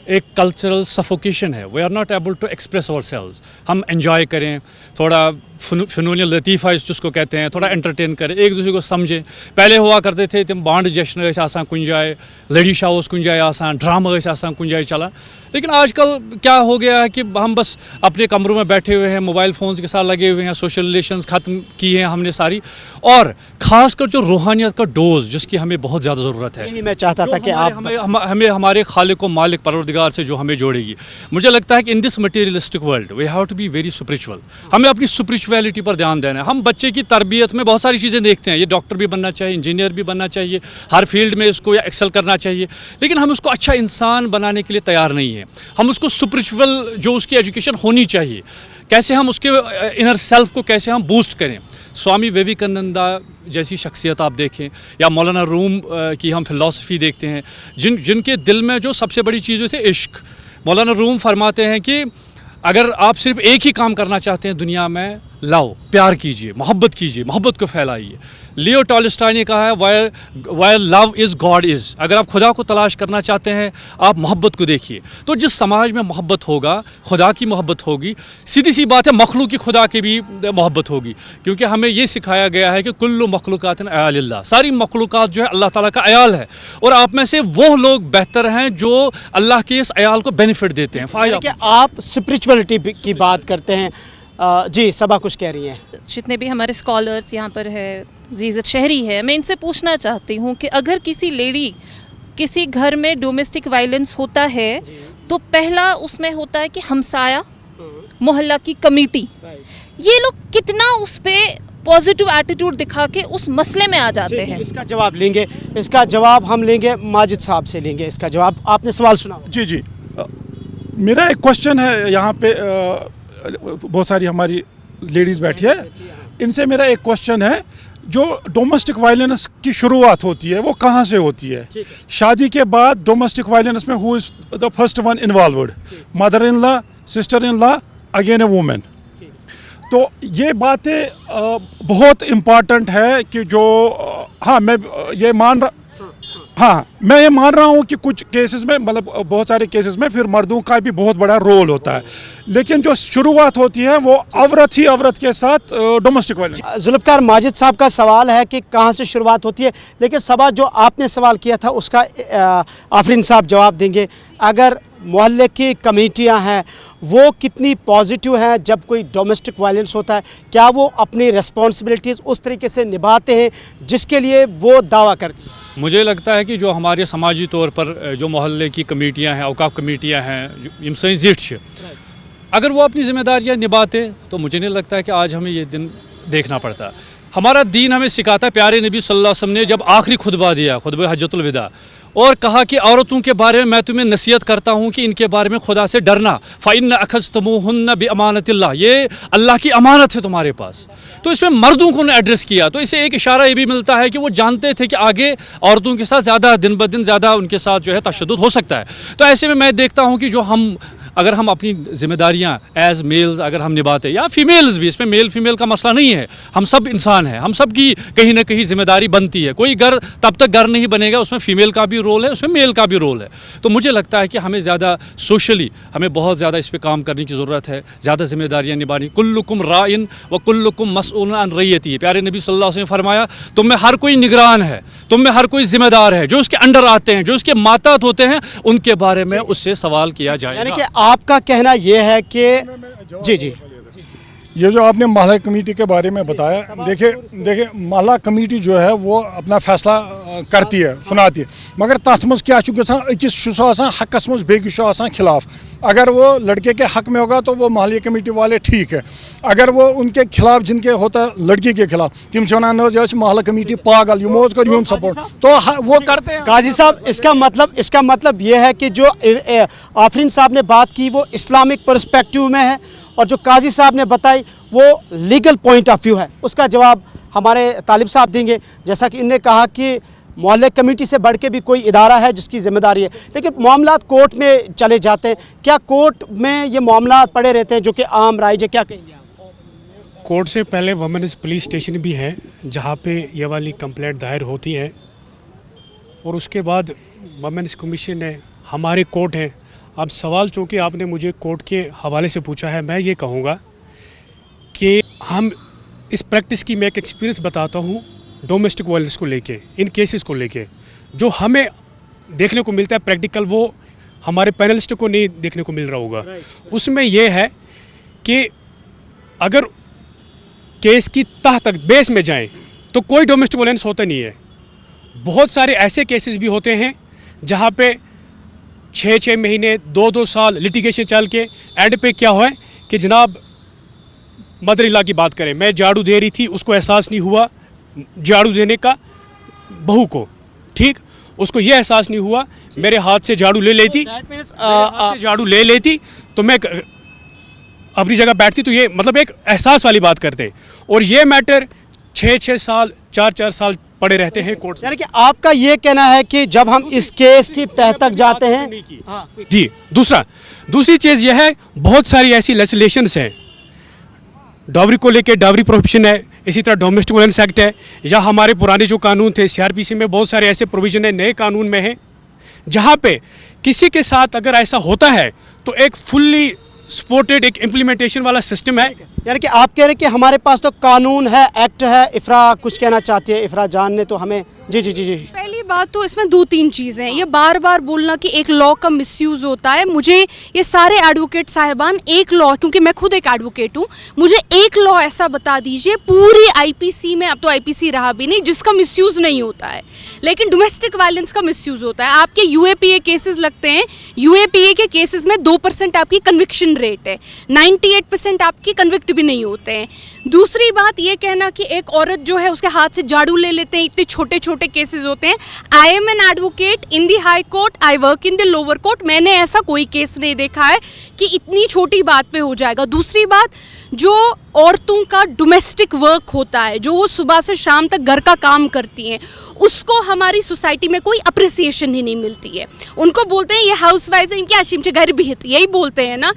ایک کلچرل سفوکیشن ہے. We are not able to express ourselves. ہم انجوائے کریں, تھوڑا فنون لطیفہ جس کو کہتے ہیں, تھوڑا انٹرٹین کریں, ایک دوسرے کو سمجھیں. پہلے ہوا کرتے تھے تم بانڈ جشن ٲسۍ آسان کُنہِ جایہِ, لڑی شاہ اوس کُنہِ جایہِ آسان, ڈرامہ ٲسۍ آسان کُنہِ جایہِ چلان. لیکن آج کل کیا ہو گیا ہے کہ ہم بس اپنے کمروں میں بیٹھے ہوئے ہیں, موبائل فونز کے ساتھ لگے ہوئے ہیں, سوشل ریلیشنز ختم کی ہیں ہم نے ساری, اور خاص کر جو روحانیت کا ڈوز جس کی ہمیں بہت زیادہ ضرورت ہے, میں چاہتا تھا کہ ہمیں ہمارے خالق و مالک پروردگار سے جو ہمیں جوڑے گی. مجھے لگتا ہے کہ in this materialistic world we have to be very spiritual. ہمیں اپنی اسپرچویلٹی پر دھیان دینا ہے. ہم بچے کی تربیت میں بہت ساری چیزیں دیکھتے ہیں, یہ ڈاکٹر بھی بننا چاہیے, انجینئر بھی بننا چاہیے, ہر فیلڈ میں اس کو ایکسل کرنا چاہیے, لیکن ہم اس کو اچھا انسان بنانے کے لیے تیار نہیں ہیں. ہم اس کو اسپرچول جو اس کی ایجوکیشن ہونی چاہیے, کیسے ہم اس کے انر سیلف کو کیسے ہم بوسٹ کریں. سوامی ویویکانندا جیسی شخصیت آپ دیکھیں, یا مولانا روم کی ہم فلسفی دیکھتے ہیں, جن کے دل میں جو سب سے بڑی چیز ہوئی تھی عشق. مولانا روم فرماتے ہیں کہ اگر آپ صرف ایک ہی کام کرنا چاہتے ہیں دنیا میں, لاؤ, پیار کیجئے, محبت کیجئے, محبت کو پھیلائیے. لیو ٹالسٹائی نے کہا ہے wire love is God is. اگر آپ خدا کو تلاش کرنا چاہتے ہیں آپ محبت کو دیکھیے. تو جس سماج میں محبت ہوگا, خدا کی محبت ہوگی, سیدھی سی بات ہے مخلوق کی خدا کی بھی محبت ہوگی, کیونکہ ہمیں یہ سکھایا گیا ہے کہ کل مخلوقات عیال اللہ, ساری مخلوقات جو ہے اللہ تعالیٰ کا عیال ہے, اور آپ میں سے وہ لوگ بہتر ہیں جو اللہ کے اس عیال کو بینیفٹ دیتے ہیں. فائدہ کہ آپ اسپرچولیٹی کی بات کرتے ہیں. جی صبا کچھ کہہ رہی ہیں. جتنے بھی ہمارے اسکالرس یہاں پر ہے, عزیزت شہری ہے, میں ان سے پوچھنا چاہتی ہوں کہ اگر کسی لیڈی کسی گھر میں ڈومیسٹک وائلنس ہوتا ہے تو پہلا اس میں ہوتا ہے کہ ہمسایہ, محلہ کی کمیٹی, یہ لوگ کتنا اس پہ پازیٹیو ایٹیٹیوڈ دکھا کے اس مسئلے میں آ جاتے ہیں. اس کا جواب لیں گے, اس کا جواب ہم لیں گے, ماجد صاحب سے لیں گے اس کا جواب. آپ نے سوال سنا. جی میرا ایک کوشچن ہے, یہاں پہ بہت ساری ہماری لیڈیز بیٹھی ہے, ان سے میرا ایک کوشچن ہے, جو ڈومیسٹک وائلنس کی شروعات ہوتی ہے وہ کہاں سے ہوتی ہے؟ شادی کے بعد ڈومیسٹک وائلنس میں who is the first one involved, mother in law, sister in law, again a woman. تو یہ باتیں بہت امپارٹنٹ ہے کہ جو میں یہ مان رہا ہوں کہ کچھ کیسز میں, مطلب بہت سارے کیسز میں پھر مردوں کا بھی بہت بڑا رول ہوتا ہے, لیکن جو شروعات ہوتی ہے وہ عورت کے ساتھ ڈومیسٹک وائلنس. ذوالفقار, ماجد صاحب کا سوال ہے کہ کہاں سے شروعات ہوتی ہے, لیکن صبا جو آپ نے سوال کیا تھا اس کا آفرین صاحب جواب دیں گے. اگر محلے کی کمیٹیاں ہیں وہ کتنی پازیٹیو ہیں جب کوئی ڈومیسٹک وائلنس ہوتا ہے, کیا وہ اپنی ریسپانسبلٹیز اس طریقے سے نبھاتے ہیں جس کے لیے وہ دعویٰ کرتے ہیں؟ مجھے لگتا ہے کہ جو ہمارے سماجی طور پر جو محلے کی کمیٹیاں ہیں, اوقاف کمیٹیاں ہیں, یم سائیں زٹ, اگر وہ اپنی ذمہ داریاں نبھاتے تو مجھے نہیں لگتا ہے کہ آج ہمیں یہ دن دیکھنا پڑتا. हमारा दीन हमें सिखाता है, प्यारे नबी सल्लल्लाहु अलैहि वसल्लम ने जब आखिरी खुतबा दिया, खुतबा हज्जतुल विदा, और कहा कि औरतों के बारे में मैं तुम्हें नसीहत करता हूँ कि इनके बारे में खुदा से डरना, फ़इन्न अख़ज़्तमूहुन्ना बिअमानतिल्लाह, ये अल्लाह की अमानत है तुम्हारे पास। तो इसमें मर्दों को उन्होंने एड्रेस किया, तो इसे एक इशारा ये भी मिलता है कि वो जानते थे कि आगे औरतों के साथ ज़्यादा दिन ब दिन ज़्यादा उनके साथ जो है तशद्दुद हो सकता है। तो ऐसे में मैं देखता हूँ कि जो अगर हम अपनी ज़िम्मेदारियाँ एज़ मेल्स अगर हम निभाते, या फीमेल्स भी, इसमें मेल फीमेल का मसला नहीं है, हम सब इंसान हैं, हम सब की कहीं ना कहीं ज़िम्मेदारी बनती है। कोई घर तब तक घर नहीं बनेगा, उसमें फ़ीमेल का भी रोल है, उसमें मेल का भी रोल है। तो मुझे लगता है कि हमें ज़्यादा सोशली हमें बहुत ज़्यादा इस पर काम करने की ज़रूरत है, ज़्यादा ज़िम्मेदारियाँ निभानी। कुल्लुकुम राइन व कुल्लुकुम मसऊलन अन रइयती है, प्यारे नबी सल्लल्लाहु अलैहि वसल्लम ने फरमाया तुम में हर कोई निगरान है, तुम में हर कोई ज़िम्मेदार है, जो उसके अंडर आते हैं, जो उसके मातात होते हैं, उनके बारे में उससे सवाल किया जाएगा। यानी कि आपका कहना ये है कि जी ये जो आपने महल्ला कमेटी के बारे में बताया, देखिए महल्ला कमेटी जो है वो अपना फैसला करती है, सुनाती है, मगर तथ मज क्या अकिस हकस मज बेकिस खिलाफ। अगर वो लड़के के हक में होगा तो वो महल्ला कमेटी वाले ठीक है, अगर वो उनके खिलाफ जिनके होता है लड़की के खिलाफ, तिम महल्ला कमेटी पागल यमोज कर यून सपोर्ट, तो वो करते हैं। काजी साहब, इसका मतलब ये है कि जो आफरीन साहब ने बात की वो इस्लामिक पर्सपेक्टिव में है, और जो काजी साहब ने बताई वो लीगल पॉइंट ऑफ व्यू है। उसका जवाब हमारे तालिब साहब देंगे। जैसा कि इन्होंने कहा कि मोहल्ले कमेटी से बढ़ के भी कोई इदारा है जिसकी ज़िम्मेदारी है, लेकिन मामलात कोर्ट में चले जाते हैं। क्या कोर्ट में ये मामलात पड़े रहते हैं जो कि आम राइज है? क्या कहेंगे आप? कोर्ट से पहले वुमेन्स पुलिस स्टेशन भी है जहाँ पे ये वाली कंप्लेंट दायर होती है, और उसके बाद वुमेन्स कमीशन है, हमारे कोर्ट हैं। अब सवाल चूँकि आपने मुझे कोर्ट के हवाले से पूछा है, मैं ये कहूँगा कि हम इस प्रैक्टिस की मैं एक एक्सपीरियंस बताता हूँ डोमेस्टिक वायलेंस को लेके, इन केसेस को लेके जो हमें देखने को मिलता है प्रैक्टिकल, वो हमारे पैनलिस्ट को नहीं देखने को मिल रहा होगा। उसमें यह है कि अगर केस की तह तक बेस में जाएं तो कोई डोमेस्टिक वायलेंस होता नहीं है। बहुत सारे ऐसे केसेस भी होते हैं जहाँ पे 6-6 महीने 2-2 साल लिटिगेशन चल के एंड पे क्या हुआ है कि जनाब मदर इला की बात करें, मैं झाड़ू दे रही थी, उसको एहसास नहीं हुआ झाड़ू देने का, बहू को, ठीक, उसको ये एहसास नहीं हुआ, मेरे हाथ से झाड़ू ले लेती, तो मैं अपनी जगह बैठती, तो ये मतलब एक एहसास वाली बात करते। और ये मैटर 6-6 साल 4-4 साल पड़े रहते हैं कोर्ट। यानी कि आपका ये कहना है कि जब हम इस केस की तह तक जाते हैं जी। दूसरी चीज़ यह है, बहुत सारी ऐसी लेजिस्लेशंस हैं, डावरी को लेके डावरी प्रोहिबिशन है, इसी तरह डोमेस्टिक वायलेंस एक्ट है, या हमारे पुराने जो कानून थे CRPC में बहुत सारे ऐसे प्रोविजन है नए कानून में है, जहाँ पे किसी के साथ अगर ऐसा होता है तो एक फुल्ली सपोर्टेड एक इम्प्लीमेंटेशन वाला सिस्टम है। यानी कि आप कह रहे हैं कि हमारे पास तो कानून है, एक्ट है। इफ़रा कुछ कहना चाहती है, इफ़रा जान ने तो हमें जी। पहली बात तो इसमें 2-3 चीज़ें हैं। ये बार बार बोलना कि एक लॉ का मिसयूज़ होता है, मुझे ये सारे एडवोकेट साहिबान एक लॉ, क्योंकि मैं खुद एक एडवोकेट हूँ, मुझे एक लॉ ऐसा बता दीजिए पूरी IPC में, अब तो IPC रहा भी नहीं, जिसका मिसयूज़ नहीं होता है। लेकिन डोमेस्टिक वायलेंस का मिसयूज़ होता है। आपके UAPA केसेस लगते हैं, UAPA के केसेस में 2% आपकी कन्विक्शन रेट है, 98% आपकी कन्विक्ट भी नहीं होते हैं। दूसरी बात ये कहना कि एक औरत जो है उसके हाथ से झाड़ू ले लेते हैं, इतने छोटे छोटे केसेस होते हैं। I am an advocate in the high court, I work in the lower court, मैंने ऐसा कोई केस नहीं देखा है कि इतनी छोटी बात पे हो जाएगा। दूसरी बात, जो औरतों का डोमेस्टिक वर्क होता है, जो वो सुबह से शाम तक घर का काम करती हैं, उसको हमारी सोसाइटी में कोई अप्रिसिएशन ही नहीं मिलती है। उनको बोलते हैं ये हाउस वाइफ है, इनकी आशिम से घर भी है, यही बोलते हैं ना।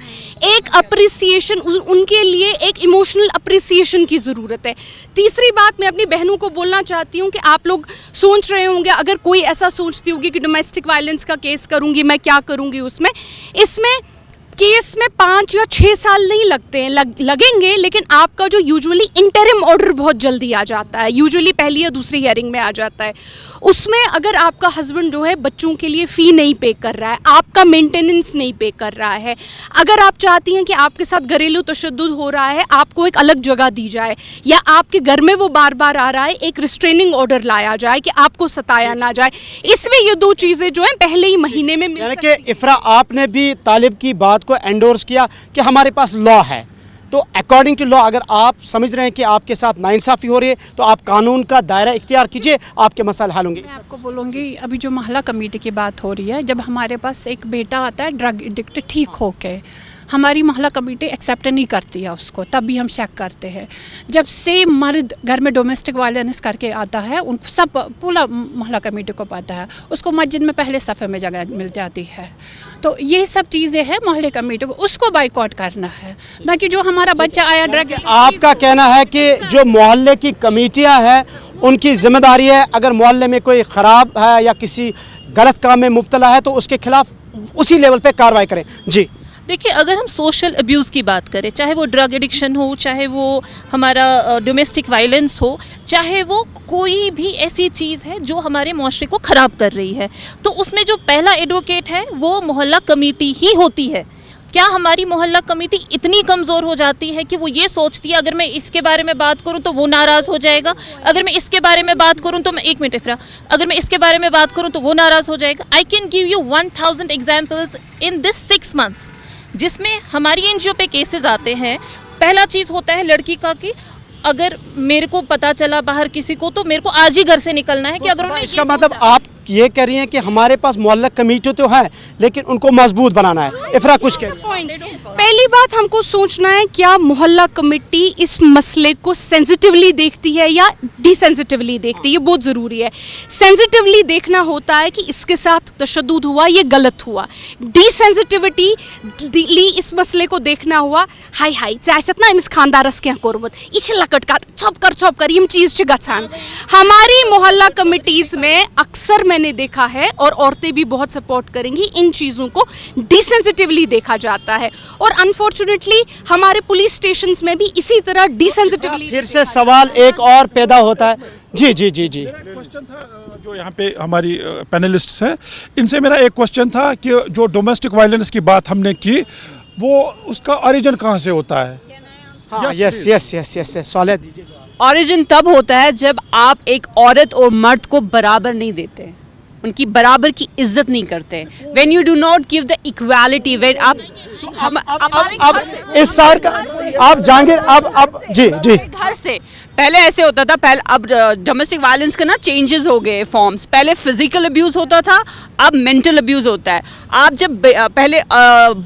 एक अप्रिसिएशन, उनके लिए एक इमोशनल अप्रिसिएशन की ज़रूरत है। तीसरी बात, मैं अपनी बहनों को बोलना चाहती हूँ कि आप लोग सोच रहे होंगे, अगर कोई ऐसा सोचती होगी कि डोमेस्टिक वायलेंस का केस करूँगी, मैं क्या करूँगी उसमें, इसमें केस में 5 या 6 साल नहीं लगते हैं, लगेंगे, लेकिन आपका जो यूजुअली इंटरिम ऑर्डर बहुत जल्दी आ जाता है, यूजुअली पहली या दूसरी हियरिंग में आ जाता है। उसमें अगर आपका हस्बैंड जो है बच्चों के लिए फ़ी नहीं पे कर रहा है, आपका मेंटेनेंस नहीं पे कर रहा है, अगर आप चाहती हैं कि आपके साथ घरेलू तशद्दुद हो रहा है, आपको एक अलग जगह दी जाए, या आपके घर में वो बार बार आ रहा है, एक रिस्ट्रेनिंग ऑर्डर लाया जाए कि आपको सताया ना जाए, इसमें ये 2 चीज़ें जो हैं पहले ही महीने में मिल सकती हैं। इफ़रा, आपने भी तालिब की बात को एंडोर्स किया कि हमारे पास लॉ है, تو اکارڈنگ ٹو لا اگر آپ سمجھ رہے ہیں کہ آپ کے ساتھ ناانصافی ہو رہی ہے تو آپ قانون کا دائرہ اختیار کیجئے, آپ کے مسائل حل ہوں گے. میں آپ کو بولوں گی, ابھی جو محلہ کمیٹی کی بات ہو رہی ہے, جب ہمارے پاس ایک بیٹا آتا ہے ڈرگ ایڈکٹ ٹھیک ہو کے, ہماری محلہ کمیٹی ایکسیپٹ نہیں کرتی ہے اس کو, تب بھی ہم چیک کرتے ہیں. جب سیم مرد گھر میں ڈومیسٹک وائلنس کر کے آتا ہے, ان سب پورا محلہ کمیٹی کو پتہ ہے, اس کو مسجد میں پہلے صفحے میں جگہ مل جاتی ہے. تو یہ سب چیزیں ہیں محلے کمیٹی کو, اس کو بائیکاٹ کرنا ہے, نہ کہ جو ہمارا بچہ آیا ڈرگ. آپ کا کہنا ہے کہ جو محلے کی کمیٹیاں ہیں ان کی ذمہ داری ہے, اگر محلے میں کوئی خراب ہے یا کسی غلط کام میں مبتلا ہے تو اس کے خلاف اسی لیول پہ کارروائی کریں. جی دیکھیے, اگر ہم سوشل ابیوز کی بات کریں, چاہے وہ ڈرگ ایڈکشن ہو, چاہے وہ ہمارا ڈومیسٹک وائلنس ہو, چاہے وہ کوئی بھی ایسی چیز ہے جو ہمارے معاشرے کو خراب کر رہی ہے, تو اس میں جو پہلا ایڈوکیٹ ہے وہ محلہ کمیٹی ہی ہوتی ہے. کیا ہماری محلہ کمیٹی اتنی کمزور ہو جاتی ہے کہ وہ یہ سوچتی ہے اگر میں اس کے بارے میں بات کروں تو وہ ناراض ہو جائے گا, اگر میں اس کے بارے میں بات کروں تو ایک منٹ افرا, اگر میں اس کے بارے میں بات کروں تو وہ ناراض ہو جائے گا. I can give you 1000 examples in this 6 months جس میں ہماری این جی او پہ کیسز آتے ہیں. پہلا چیز ہوتا ہے لڑکی کا کہ اگر میرے کو پتہ چلا باہر کسی کو تو میرے کو آج ہی گھر سے نکلنا ہے. کہ اگر اس کا مطلب آپ یہ کہہ رہی ہیں کہ ہمارے پاس محلہ کمیٹی تو ہے لیکن ان کو مضبوط بنانا ہے. افرا کچھ کہہ رہی ہے. پہلی بات ہم کو سوچنا ہے کیا محلہ کمیٹی اس مسئلے کو سینسیٹیولی دیکھتی ہے یا ڈی سینسیٹیولی دیکھتی ہے, یہ بہت ضروری ہے. سینسیٹیولی دیکھنا ہوتا ہے کہ اس کے ساتھ تشدد ہوا, یہ غلط ہوا. ڈی سینسیٹیوٹی اس مسئلے کو دیکھنا ہوا, ہائی ہائی ژےٚ نا أمِس خاندارس کینٛہہ کوٚرمُت, یہِ چھِ لۄکٕٹ کتھ, ژھۄپ کر یِم چیز چھِ گژھان. ہماری محلہ کمیٹیز میں اکثر میں نے دیکھا ہے, اور عورتیں بھی بہت سپورٹ کریں گی, ان چیزوں کو ڈی سینسیٹیولی دیکھا جاتا ہے. اور انفارچونیٹلی ہمارے پولیس اسٹیشنز میں بھی اسی طرح ڈی سینسیٹیولی. پھر سے سوال ایک اور پیدا ہوتا ہے. جی جی جی جی کوشچن تھا جو یہاں پہ ہماری پینلسٹس ہیں, ان سے میرا ایک کوشچن تھا کہ جو ڈومیسٹک وائلنس کی بات ہم نے کی, وہ اس کا اوریجن کہاں سے ہوتا ہے؟ یس یس یس یس سوال دیجیے. اوریجن تب ہوتا ہے جب آپ ایک عورت اور مرد کو برابر نہیں دیتے, ان کی برابر کی عزت نہیں کرتے. When you do not give the equality, when آپ اب اس سار کا آپ جہانگیر اب جی جی گھر سے پہلے ایسے ہوتا تھا, پہلے اب ڈومیسٹک وائلنس کا نا چینجز ہو گئے فارمز. پہلے فزیکل ابیوز ہوتا تھا, اب مینٹل ابیوز ہوتا ہے. آپ جب پہلے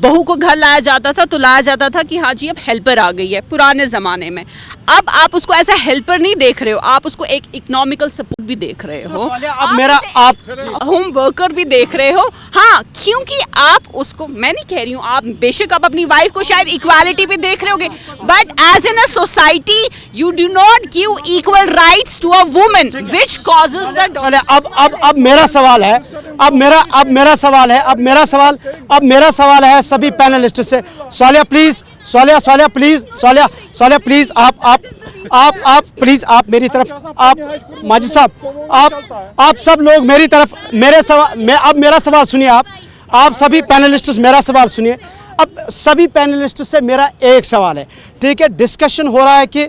بہو کو گھر لایا جاتا تھا تو لایا جاتا تھا کہ ہاں جی اب ہیلپر آ گئی ہے پرانے زمانے میں. اب آپ اس کو ایسا ہیلپر نہیں دیکھ رہے ہو, آپ اس کو ایک اکنامیکل سپورٹ بھی دیکھ رہے ہو, اب میرا آپ ہوم ورکر بھی دیکھ رہے ہو. ہاں کیونکہ آپ اس کو, میں نہیں کہہ رہی ہوں آپ بے شک آپ اپنی وائف کو شاید ایکوالٹی بھی دیکھ رہے ہوگے, but as in a society you do not give equal rights to a woman which causes the. اب میرا سوال ہے, اب میرا سوال ہے سبھی پینلسٹ سے. صالحہ پلیز آپ پلیز آپ میری طرف, آپ ماجد صاحب آپ سب لوگ میری طرف, اب میرا سوال سنیے. آپ سبھی پینلسٹ میرا سوال سنیے. اب سبھی پینلسٹ سے میرا ایک سوال ہے, ٹھیک ہے, ڈسکشن ہو رہا ہے کہ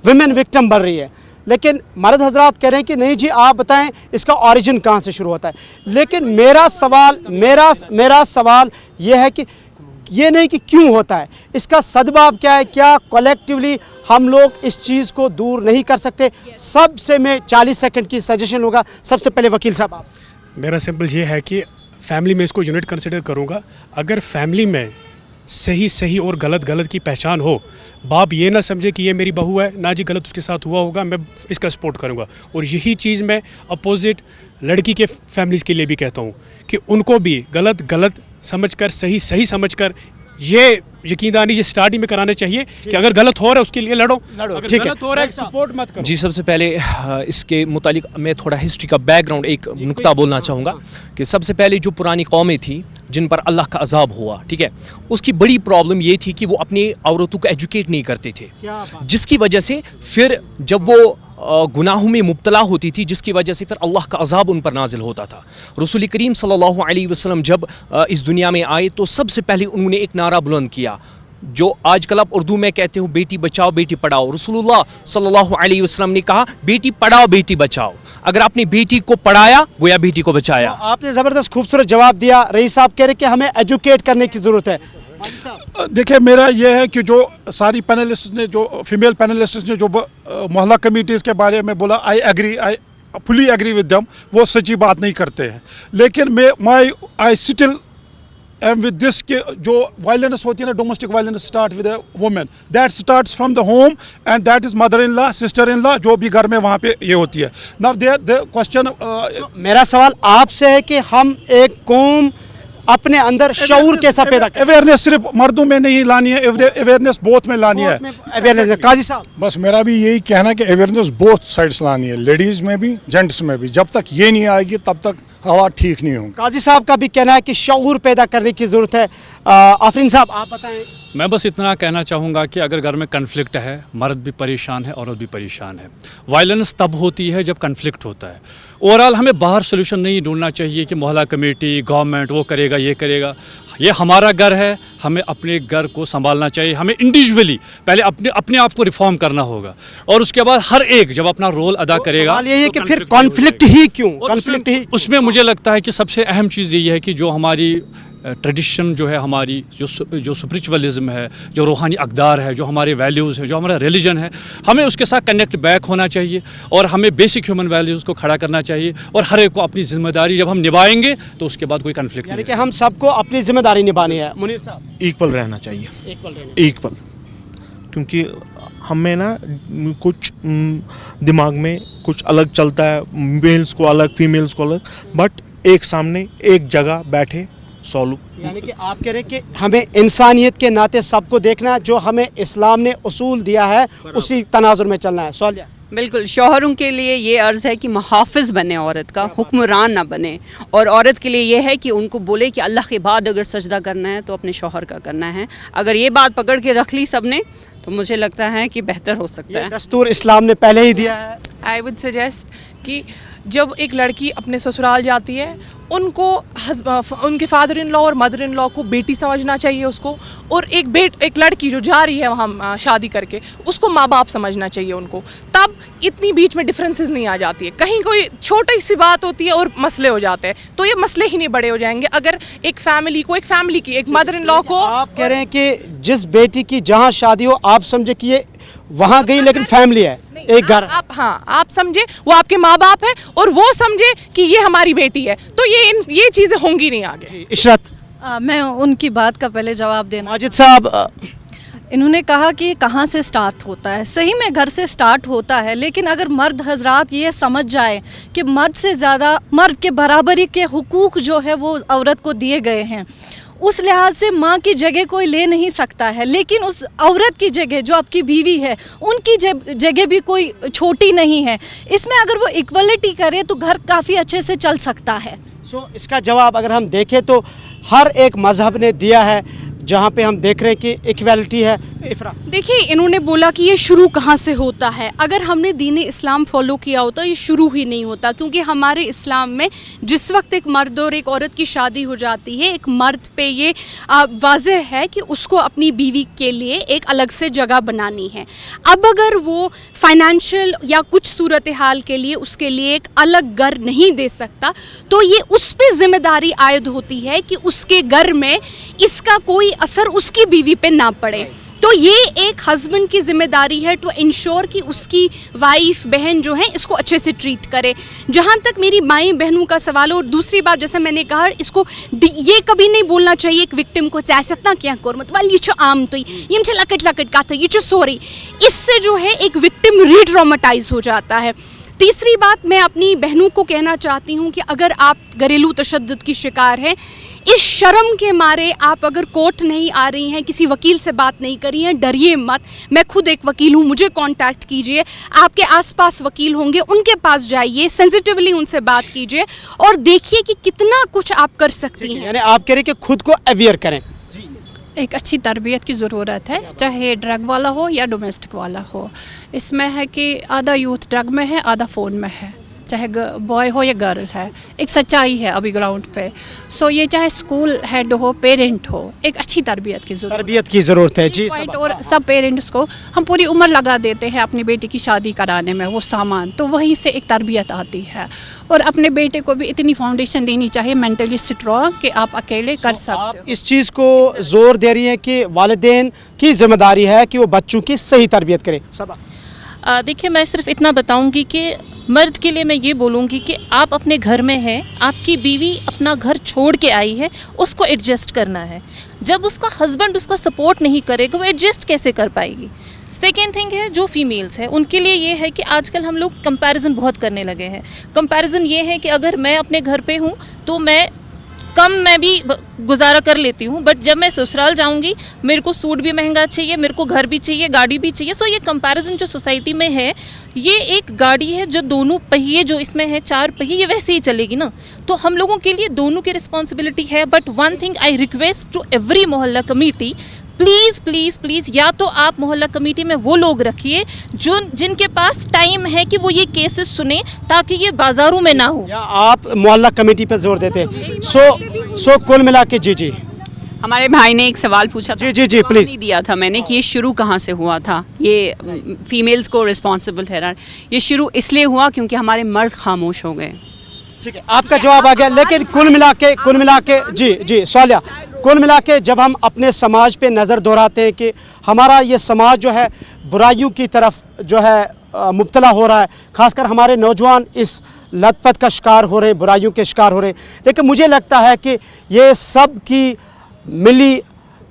ویمن وکٹم بڑھ رہی ہے, لیکن مرد حضرات کہہ رہے ہیں کہ نہیں جی آپ بتائیں اس کا اوریجن کہاں سے شروع ہوتا ہے. لیکن میرا سوال یہ ہے کہ یہ نہیں کہ کیوں ہوتا ہے, اس کا سبب کیا ہے, کیا کولیکٹیولی ہم لوگ اس چیز کو دور نہیں کر سکتے. سب سے میں 40 سیکنڈ کی سجیشن ہوگا. سب سے پہلے وکیل صاحب آپ. میرا سمپل یہ ہے کہ فیملی میں اس کو یونٹ کنسیڈر کروں گا. اگر فیملی میں صحیح اور غلط کی پہچان ہو, باپ یہ نہ سمجھے کہ یہ میری بہو ہے, نہ جی غلط اس کے ساتھ ہوا ہوگا, میں اس کا سپورٹ کروں گا. اور یہی چیز میں اپوزٹ لڑکی کے فیملیز کے لیے بھی کہتا ہوں کہ ان کو بھی غلط سمجھ کر صحیح سمجھ کر یہ یقین دہانی یہ سٹارٹنگ میں کرانا چاہیے کہ اگر غلط ہو رہا ہے اس کے لیے لڑو, ٹھیک ہے, غلط ہو رہا ہے سپورٹ مت کرو. جی سب سے پہلے اس کے متعلق میں تھوڑا ہسٹری کا بیک گراؤنڈ ایک نقطہ بولنا چاہوں گا کہ سب سے پہلے جو پرانی قومیں تھیں جن پر اللہ کا عذاب ہوا, ٹھیک ہے, اس کی بڑی پرابلم یہ تھی کہ وہ اپنی عورتوں کو ایجوکیٹ نہیں کرتے تھے, جس کی وجہ سے پھر جب وہ گناہوں میں مبتلا ہوتی تھی, جس کی وجہ سے پھر اللہ کا عذاب ان پر نازل ہوتا تھا. رسول کریم صلی اللہ علیہ وسلم جب اس دنیا میں آئے تو سب سے پہلے انہوں نے ایک نعرہ بلند کیا جو آج کل آپ اردو میں کہتے ہو بیٹی بچاؤ بیٹی پڑھاؤ. رسول اللہ صلی اللہ علیہ وسلم نے کہا بیٹی پڑھاؤ بیٹی بچاؤ. اگر آپ نے بیٹی کو پڑھایا گویا بیٹی کو بچایا. آپ نے زبردست خوبصورت جواب دیا. رئیس صاحب کہہ رہے کہ ہمیں ایجوکیٹ کرنے کی ضرورت ہے. देखिए मेरा ये है कि जो सारी पैनलिस्ट ने, जो फीमेल पैनलिस्ट ने जो मोहल्ला कमेटीज़ के बारे में बोला, I fully agree with them, वो सच्ची बात नहीं करते हैं। लेकिन I still am with this कि जो वायलेंस होती है ना, domestic violence start with a women, that starts from the home and that is mother in law, sister in law, जो भी घर में वहाँ पे ये होती है। नाउ द क्वेश्चन, मेरा सवाल आपसे है कि हम एक कौम अपने अंदर शऊर कैसा पैदा करें? अवेयरनेस सिर्फ मर्दों में नहीं लानी है, अवेयरनेस बोथ में लानी है। अवेयरनेस काजी साहब, बस मेरा भी यही कहना है कि अवेयरनेस बोथ साइड्स लानी है, लेडीज़ में भी जेंट्स में भी। जब तक ये नहीं आएगी तब तक हालात ठीक नहीं होंगे। काजी साहब का भी कहना है कि शऊर पैदा करने की ज़रूरत है। आफरीन साहब आप बताएं। मैं बस इतना कहना चाहूँगा कि अगर घर में कन्फ्लिक्ट है, मर्द भी परेशान है, औरत भी परेशान है। वायलेंस तब होती है जब कन्फ्लिक्ट होता है। ओवरऑल हमें बाहर सोल्यूशन नहीं ढूंढना चाहिए कि मोहल्ला कमेटी, गवर्नमेंट वो करेगा, ये करेगा। ये हमारा घर है, हमें अपने घर को संभालना चाहिए। हमें इंडिविजुअली पहले अपने आप को रिफॉर्म करना होगा, और उसके बाद हर एक जब अपना रोल अदा करेगा। सवाल यही है कि फिर कॉन्फ्लिक्ट ही क्यों? कॉन्फ्लिक्ट ही उसमें मुझे लगता है कि सबसे अहम चीज़ यही है कि जो हमारी ट्रेडिशन जो है, हमारी जो स्पिरिचुअलिज्म है, जो रूहानी अक़दार है, जो हमारे वैल्यूज़ है, जो हमारा रिलीजन है, हमें उसके साथ कनेक्ट बैक होना चाहिए और हमें बेसिक ह्यूमन वैल्यूज़ को खड़ा करना चाहिए। और हर एक को अपनी ज़िम्मेदारी जब हम निभाएंगे तो उसके बाद कोई कन्फ्लिक्ट यानी कि हम सबको अपनी जिम्मेदारी निभानी है। मुनीर साहब, इक्वल रहना चाहिए, इक्वल, क्योंकि हमें ना कुछ दिमाग में कुछ अलग चलता है, मेल्स को अलग, फीमेल्स को अलग, बट एक सामने एक जगह बैठे सॉल्व। यानी कि आप कह रहे हैं कि हमें इंसानियत के नाते सबको देखना है, जो हमें इस्लाम ने उसूल दिया है उसी तनाजुर में चलना है। सवालिया बिल्कुल, शौहरों के लिए ये अर्ज़ है कि मुहाफ़िज़ बने औरत का, हुक्मरान ना बने। और औरत के लिए ये है कि उनको बोले कि अल्लाह के बाद अगर सजदा करना है तो अपने शौहर का करना है। अगर ये बात पकड़ के रख ली सब ने तो मुझे लगता है कि बेहतर हो सकता है। दस्तूर इस्लाम ने पहले ही दिया है। आई वुड सजेस्ट कि जब एक लड़की अपने ससुराल जाती है, उनको उनके फादर इन लॉ और मदर इन लॉ को बेटी समझना चाहिए उसको, और एक लड़की जो जा रही है वहाँ शादी करके, उसको माँ बाप समझना चाहिए उनको। तब इतनी बीच में डिफरेंसेस नहीं आ जाती है। कहीं कोई छोटी सी बात होती है और मसले हो जाते हैं, तो ये मसले ही नहीं बड़े हो जाएंगे अगर एक फैमिली की एक मदर इन लॉ को। आप कह रहे हैं कि जिस बेटी की जहाँ शादी हो, आप समझे कि ये वहाँ गई लेकिन फैमिली है, एक घर। आप समझे वो आपके माँ बाप है, और वो समझे कि ये हमारी बेटी है, तो ये चीज़ें होंगी नहीं आगे। इशरत, मैं उनकी बात का पहले जवाब देना। माजिद साहब, इन्होंने कहा कि कहाँ से स्टार्ट होता है। सही में घर से स्टार्ट होता है, लेकिन अगर मर्द हजरात ये समझ जाए कि मर्द से ज़्यादा, मर्द के बराबरी के हुकूक जो है वो औरत को दिए गए हैं, उस लिहाज से माँ की जगह कोई ले नहीं सकता है। लेकिन उस औरत की जगह जो आपकी बीवी है, उनकी जगह भी कोई छोटी नहीं है। इसमें अगर वो इक्वलिटी करे तो घर काफ़ी अच्छे से चल सकता है। इसका जवाब अगर हम देखें तो हर एक मजहब ने दिया है, जहाँ पे हम देख रहे हैं कि इक्वालिटी है। इफ्रा, देखिए, इन्होंने बोला कि ये शुरू कहाँ से होता है। अगर हमने दीन इस्लाम फॉलो किया होता ये शुरू ही नहीं होता, क्योंकि हमारे इस्लाम में जिस वक्त एक मर्द और एक औरत की शादी हो जाती है, एक मर्द पे ये वाज़ेह है कि उसको अपनी बीवी के लिए एक अलग से जगह बनानी है। अब अगर वो फाइनेंशियल या कुछ सूरत हाल के लिए उसके लिए एक अलग घर नहीं दे सकता, तो ये उस पर ज़िम्मेदारी आयद होती है कि उसके घर में इसका कोई असर उसकी बीवी पे ना पड़े। तो ये एक हस्बैंड की ज़िम्मेदारी है टू इंश्योर कि उसकी वाइफ, बहन जो है, इसको अच्छे से ट्रीट करे। जहाँ तक मेरी माई बहनों का सवाल है, और दूसरी बात जैसे मैंने कहा, इसको ये कभी नहीं बोलना चाहिए एक विक्टिम को चाहता क्या कोरमत वाल ये आम तो ये लकट लकट का था ये सॉरी। इससे जो है एक विक्टिम रीट्रॉमेटाइज हो जाता है। तीसरी बात मैं अपनी बहनों को कहना चाहती हूँ कि अगर आप घरेलू तशद्दुद की शिकार हैं, इस शर्म के मारे आप अगर कोर्ट नहीं आ रही हैं, किसी वकील से बात नहीं करी हैं, डरिए मत। मैं खुद एक वकील हूँ, मुझे कांटेक्ट कीजिए। आपके आसपास वकील होंगे, उनके पास जाइए, सेंसिटिवली उनसे बात कीजिए और देखिए कि कितना कुछ आप कर सकती हैं। यानी आप कह रहे हैं कि खुद को अवेयर करें। एक अच्छी तरबियत की ज़रूरत है, चाहे ड्रग वाला हो या डोमेस्टिक वाला हो। इसमें है कि आधा यूथ ड्रग में है, आधा फ़ोन में है। चाहे बॉय हो या गर्ल है, एक सच्चाई है अभी ग्राउंड पे। सो ये चाहे स्कूल हेड हो, पेरेंट हो, एक अच्छी तरबियत की ज़रूरत है जी। और सब पेरेंट्स को हम पूरी उम्र लगा देते हैं अपनी बेटी की शादी कराने में, वो सामान, तो वहीं से एक तरबियत आती है। और अपने बेटे को भी इतनी फाउंडेशन देनी चाहिए मेंटली स्ट्रॉन्ग कि आप अकेले कर सकते हो। इस चीज़ को ज़ोर दे रही हैं कि वालिदैन की जिम्मेदारी है कि वो बच्चों की सही तरबियत करें। देखिए, मैं सिर्फ इतना बताऊंगी कि मर्द के लिए मैं ये बोलूँगी कि आप अपने घर में हैं, आपकी बीवी अपना घर छोड़ के आई है, उसको एडजस्ट करना है। जब उसका हस्बैंड उसका सपोर्ट नहीं करेगा, वो एडजस्ट कैसे कर पाएगी? सेकेंड थिंग है, जो फीमेल्स है उनके लिए ये है कि आजकल हम लोग कंपैरिजन बहुत करने लगे हैं। कंपैरिजन ये है कि अगर मैं अपने घर पे हूँ तो मैं भी गुजारा कर लेती हूँ, बट जब मैं ससुराल जाऊँगी मेरे को सूट भी महंगा चाहिए, मेरे को घर भी चाहिए, गाड़ी भी चाहिए। सो ये कंपैरिजन जो सोसाइटी में है, ये एक गाड़ी है जो दोनों पहिए जो इसमें है, 4 पहिए, ये वैसे ही चलेगी ना। तो हम लोगों के लिए दोनों की रिस्पॉन्सिबिलिटी है। But one thing I request to every mohalla committee, please please please, या तो आप मोहल्ला कमेटी में वो लोग रखिए जो जिनके पास टाइम है कि वो ये केसेस सुने, ताकि ये बाज़ारों में ना हो। या आप मोहल्ला कमेटी पे जोर देते हैं। सो कुल मिला के जी हमारे भाई ने एक सवाल पूछा था, जी प्लीज़। नहीं दिया था मैंने कि ये शुरू कहाँ से हुआ था, ये फीमेल्स को रिस्पॉन्सिबल ठहराना। ये शुरू इसलिए हुआ क्योंकि हमारे मर्द खामोश हो गए। ठीक है, आपका जवाब आ गया। लेकिन कुल मिला के जी सालिया, कुल मिला के जब हम अपने समाज पे नज़र दोहराते हैं कि हमारा ये समाज जो है बुराइयों की तरफ जो है मुब्तला हो रहा है, ख़ासकर हमारे नौजवान इस लतपत का शिकार हो रहे हैं, बुराइयों के शिकार हो रहे हैं। लेकिन मुझे लगता है कि ये सब की मिली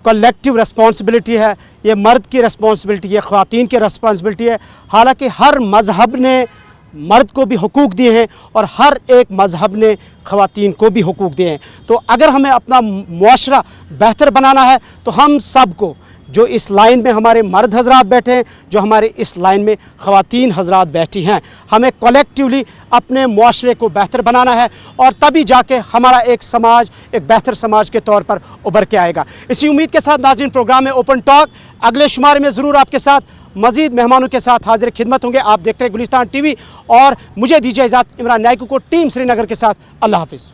कलेक्टिव रिस्पॉन्सिबिलिटी है, ये मर्द की रिस्पॉन्सिबिलिटी है, ख़वातीन की रिस्पॉन्सिबिलिटी है। हालांकि हर मज़हब ने मर्द को भी हुकूक दिए हैं और हर एक मज़हब ने ख़वातीन को भी हुकूक दिए हैं। तो अगर हमें अपना मुआशरा बेहतर बनाना है तो हम सब को, जो इस लाइन में हमारे मर्द हजरात बैठे हैं, जो हमारे इस लाइन में ख़वातीन हजरात बैठी हैं, हमें कलेक्टिवली अपने मुआशरे को बेहतर बनाना है और तभी जाके हमारा एक समाज एक बेहतर समाज के तौर पर उभर के आएगा। इसी उम्मीद के साथ नाज़रीन, प्रोग्राम में ओपन टॉक अगले शुमारे में ज़रूर आपके साथ मज़ीद मेहमानों के साथ हाजिर खिदमत होंगे। आप देखते हैं गुलिस्तान टीवी और मुझे दीजिए इजाज़त। इमरान नायकू को टीम श्रीनगर के साथ अल्लाह हाफिज़।